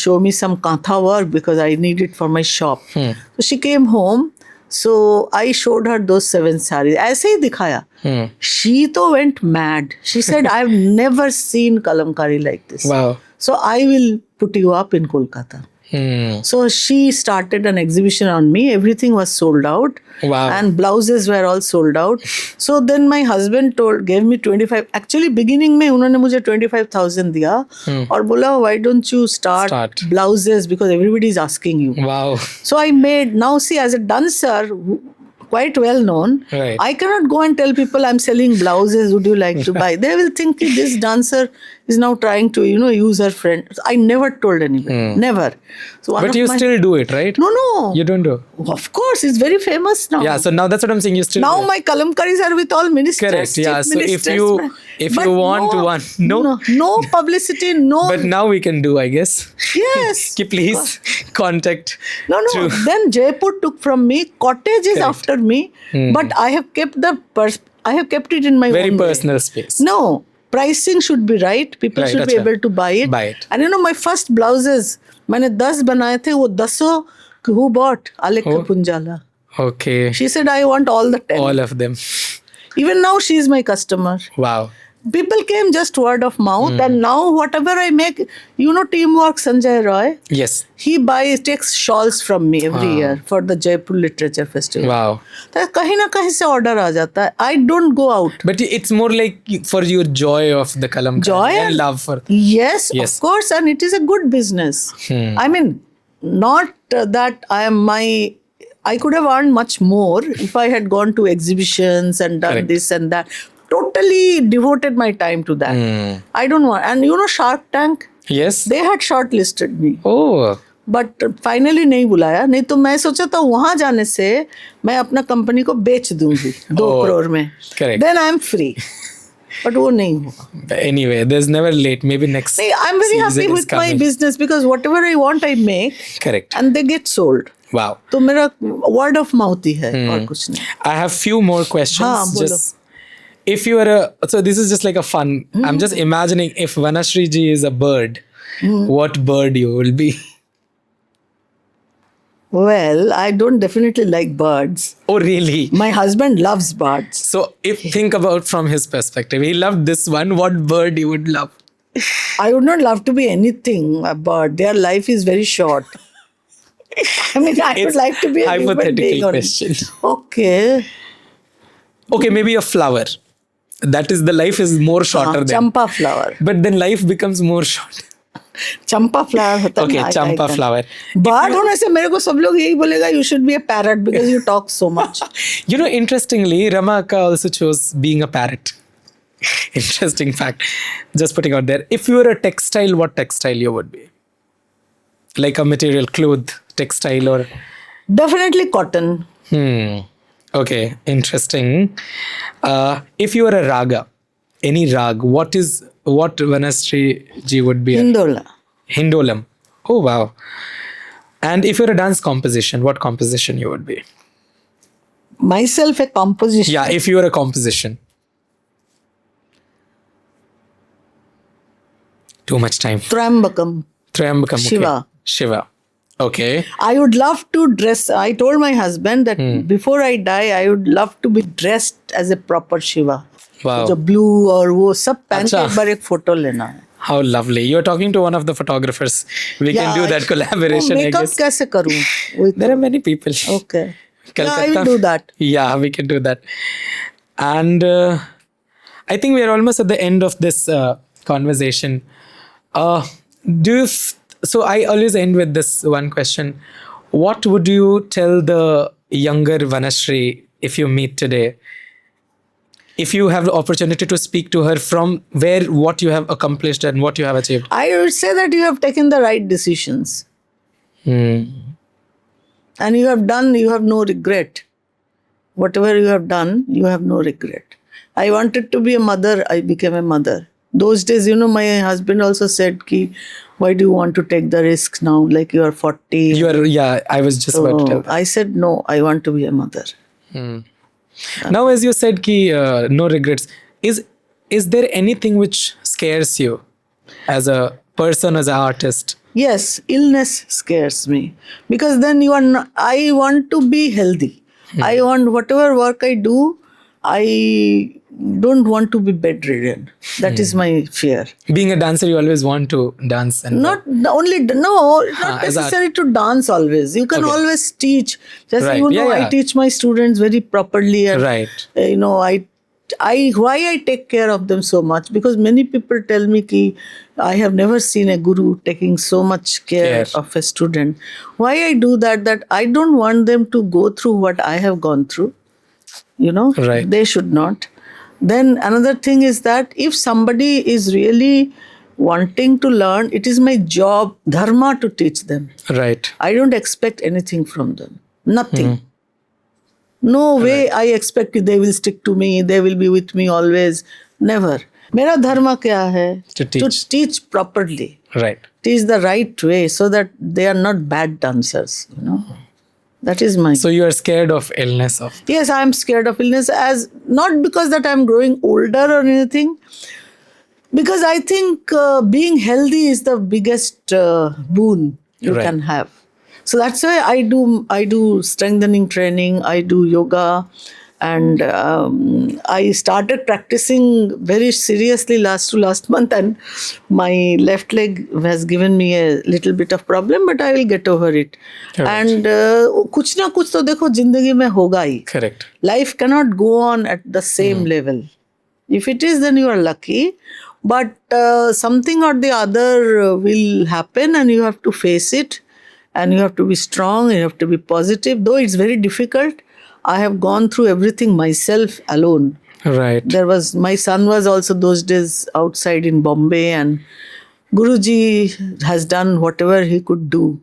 show me some kantha work because I need it for my shop. So she came home. So I showed her those 7 sarees. ऐसे ही दिखाया. She तो went mad. She said, I've never seen kalamkari like this. Wow. So I will put you up in Kolkata. So she started an exhibition on me. Everything was sold out. Wow. And blouses were all sold out. So then my husband gave me 25. Actually, beginning में उन्होंने मुझे 25,000 दिया और बोला, why don't you start blouses because everybody is asking you. Wow. So I made, now see, as a dancer, quite well known, Right. I cannot go and tell people I'm selling blouses, would you like to buy? They will think that this dancer is now trying to, you know, use her friend. I never told anybody, never. So one But of you my- still do it, right? No, no. You don't do. Of course, it's very famous now. Yeah. So now that's what I'm saying. You still Now do. my kalamkaris are with all ministers. Correct, yeah. chief So if ministers, you- if but you want one, no? no publicity, no. But now we can do, I guess. Yes. Ki please contact. No. through- Then Jaipur took from me. Cottage is Correct. after me, but I have kept I have kept it in my Very own way. personal space. No, pricing should be right. People Right, should be अच्छा. able to buy it. Buy it. And you know, my first blouses, मैंने 10 बनाए थे. वो 10 who bought? Alekha Oh. Punjala. Okay. She said, I want all the 10. All of them. Even now, she is my customer. Wow. People came just word of mouth, and now whatever I make, you know, Teamwork Sanjay Roy, Yes. he takes shawls from me every year for the Jaipur Literature Festival. Wow. तो कहीं ना कहीं से order आ जाता है. I don't go out. But it's more like for your joy of the kalamkari Joy and and- love for. Yes, Yes. of course, and it is a good business. I mean, not that I could have earned much more if I had gone to exhibitions and done Correct. this and that. Totally devoted my time to that. I don't want. And you know, Shark Tank, Yes. they had shortlisted me. Oh. But finally नहीं बुलाया. नहीं तो मैं सोचा था वहां जाने से मैं अपना कंपनी को बेच दूंगी 2 Oh, करोड़ में. correct. Then I am free. But वो नहीं हुआ. Anyway, there's never late. Maybe next. See, I'm very season happy is with my coming. business because whatever I want I make Correct. and they get sold. Wow. तो मेरा word of mouth ही है और कुछ नहीं. I have few more questions. हाँ, बोलो. Just if you are so this is just like a fun. I'm just imagining if Vanashri ji is a bird, what bird you will be? Well, I don't definitely like birds. Oh, really? My husband loves birds. So if think about from his perspective, he loved this one. What bird you would love? I would not love to be anything a bird. Their life is very short. I mean, I It's would like to be a human hypothetical being. question. Okay. Okay, maybe a flower. That is the life is more shorter than. Champa flower. But then life becomes more short. Champa flower होता है Okay, ना, I champa like that. flower. Bird होने से मेरे को सब लोग यही बोलेगा you should be a parrot because you talk so much. You know, interestingly, Rama Akka also chose being a parrot. Interesting fact. Just putting out there. If you were a textile, what textile you would be? Like a material, cloth, textile, or. Definitely cotton. Okay, interesting. If you were a raga, any rag, what Vanashri ji would be? Hindola. Hindolam. Oh, wow. And if you're a dance composition, what composition you would be? Myself a composition. Yeah, if you were a composition. Too much time. Trambakam. Triambakam. Shiva. Okay. Shiva. Okay. I would love to dress. I told my husband that before I die, I would love to be dressed as a proper Shiva. Wow. जो blue और वो सब पहन के अच्छा. एक बार एक photo लेना है. How lovely. You're talking to one of the photographers. We can do that collaboration, I Makeup guess. कैसे करूँ? There are many people. Okay. Yeah, I Calcutta. will do that. Yeah, we can do that. And I think we are almost at the end of this conversation. Do you so I always end with this one question. What would you tell the younger Vanashri if you meet today? If you have the opportunity to speak to her from where what you have accomplished and what you have achieved. I would say that you have taken the right decisions. And you have no regret. Whatever you have done, you have no regret. I wanted to be a mother, I became a mother. Those days, my husband also said, why do you want to take the risks now? Like you are 40. I was just about to tell that. I said, no, I want to be a mother. Now, as you said, no regrets. Is there anything which scares you as a person, as an artist? Yes, illness scares me because then I want to be healthy. I want whatever work I do, I don't want to be bedridden. That is my fear. Being a dancer, you always want to dance and Not necessary to dance always. You can always teach. Just Right. I teach my students very properly. And, Right. why I take care of them so much, because many people tell me ki I have never seen a guru taking so much care of a student. Why I do that I don't want them to go through what I have gone through. Right. They should not. Then another thing is that if somebody is really wanting to learn, it is my job, dharma, to teach them. Right. I don't expect anything from them. Nothing. No way I expect they will stick to me, they will be with me always. Never. Mera dharma kya hai? To teach. To teach properly. Right. Teach the right way so that they are not bad dancers. That is my... So you are scared of illness Yes, I am scared of illness, as not because that I am growing older or anything, because I think being healthy is the biggest boon you can have. So that's why I do strengthening training, I do yoga, and I started practicing very seriously last month, and my left leg has given me a little bit of problem, but I will get over it. Correct. And कुछ ना कुछ तो देखो जिंदगी में होगा ही. Correct. Life cannot go on at the same level. If it is, then you are lucky. But something or the other will happen, and you have to face it, and you have to be strong, you have to be positive. Though it's very difficult, I have gone through everything myself alone. Right. My son was also those days outside in Bombay, and Guruji has done whatever he could do.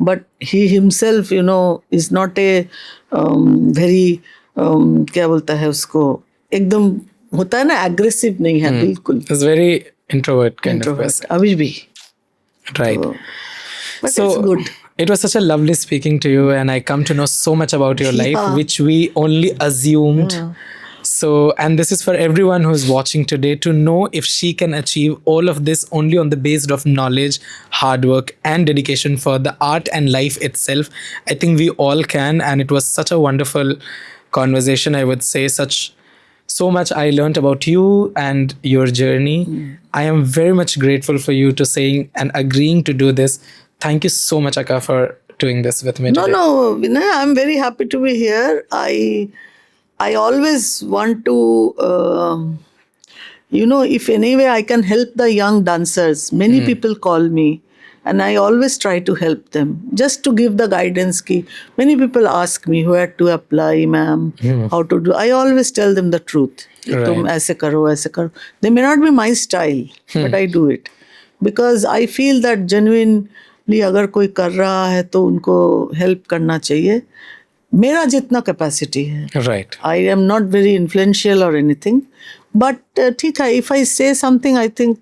But he himself, is not a very, क्या बोलता है उसको, एकदम होता है ना, aggressive नहीं है बिल्कुल. It's very introvert kind of person. अभी भी. Right. But So it's good. It was such a lovely speaking to you, and I come to know so much about your life, which we only assumed. So, and this is for everyone who's watching today to know if she can achieve all of this only on the basis of knowledge, hard work, and dedication for the art and life itself. I think we all can, and it was such a wonderful conversation. I would say so much I learned about you and your journey. I am very much grateful for you to saying and agreeing to do this. Thank you so much, Akka, for doing this with me today. No, Vinay, I'm very happy to be here. I always want to, if any way I can help the young dancers. Many people call me, and I always try to help them, just to give the guidance. Many people ask me where to apply, ma'am, how to do. I always tell them the truth. Tum aise karo, aise karo. They may not be my style, but I do it. Because I feel that genuinely अगर कोई कर रहा है तो उनको help करना चाहिए. मेरा जितना कैपेसिटी है. Right. I am not very influential or anything, but ठीक है. If I say something, I think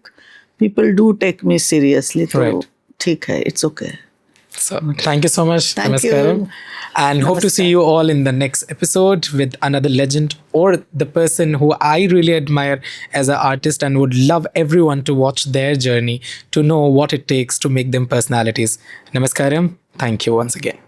people do take me seriously. तो ठीक है. It's okay. So thank you so much. Thank Namaskaram. you. And hope to see you all in the next episode with another legend or the person who I really admire as an artist and would love everyone to watch their journey to know what it takes to make them personalities. Namaskaram. Thank you once again.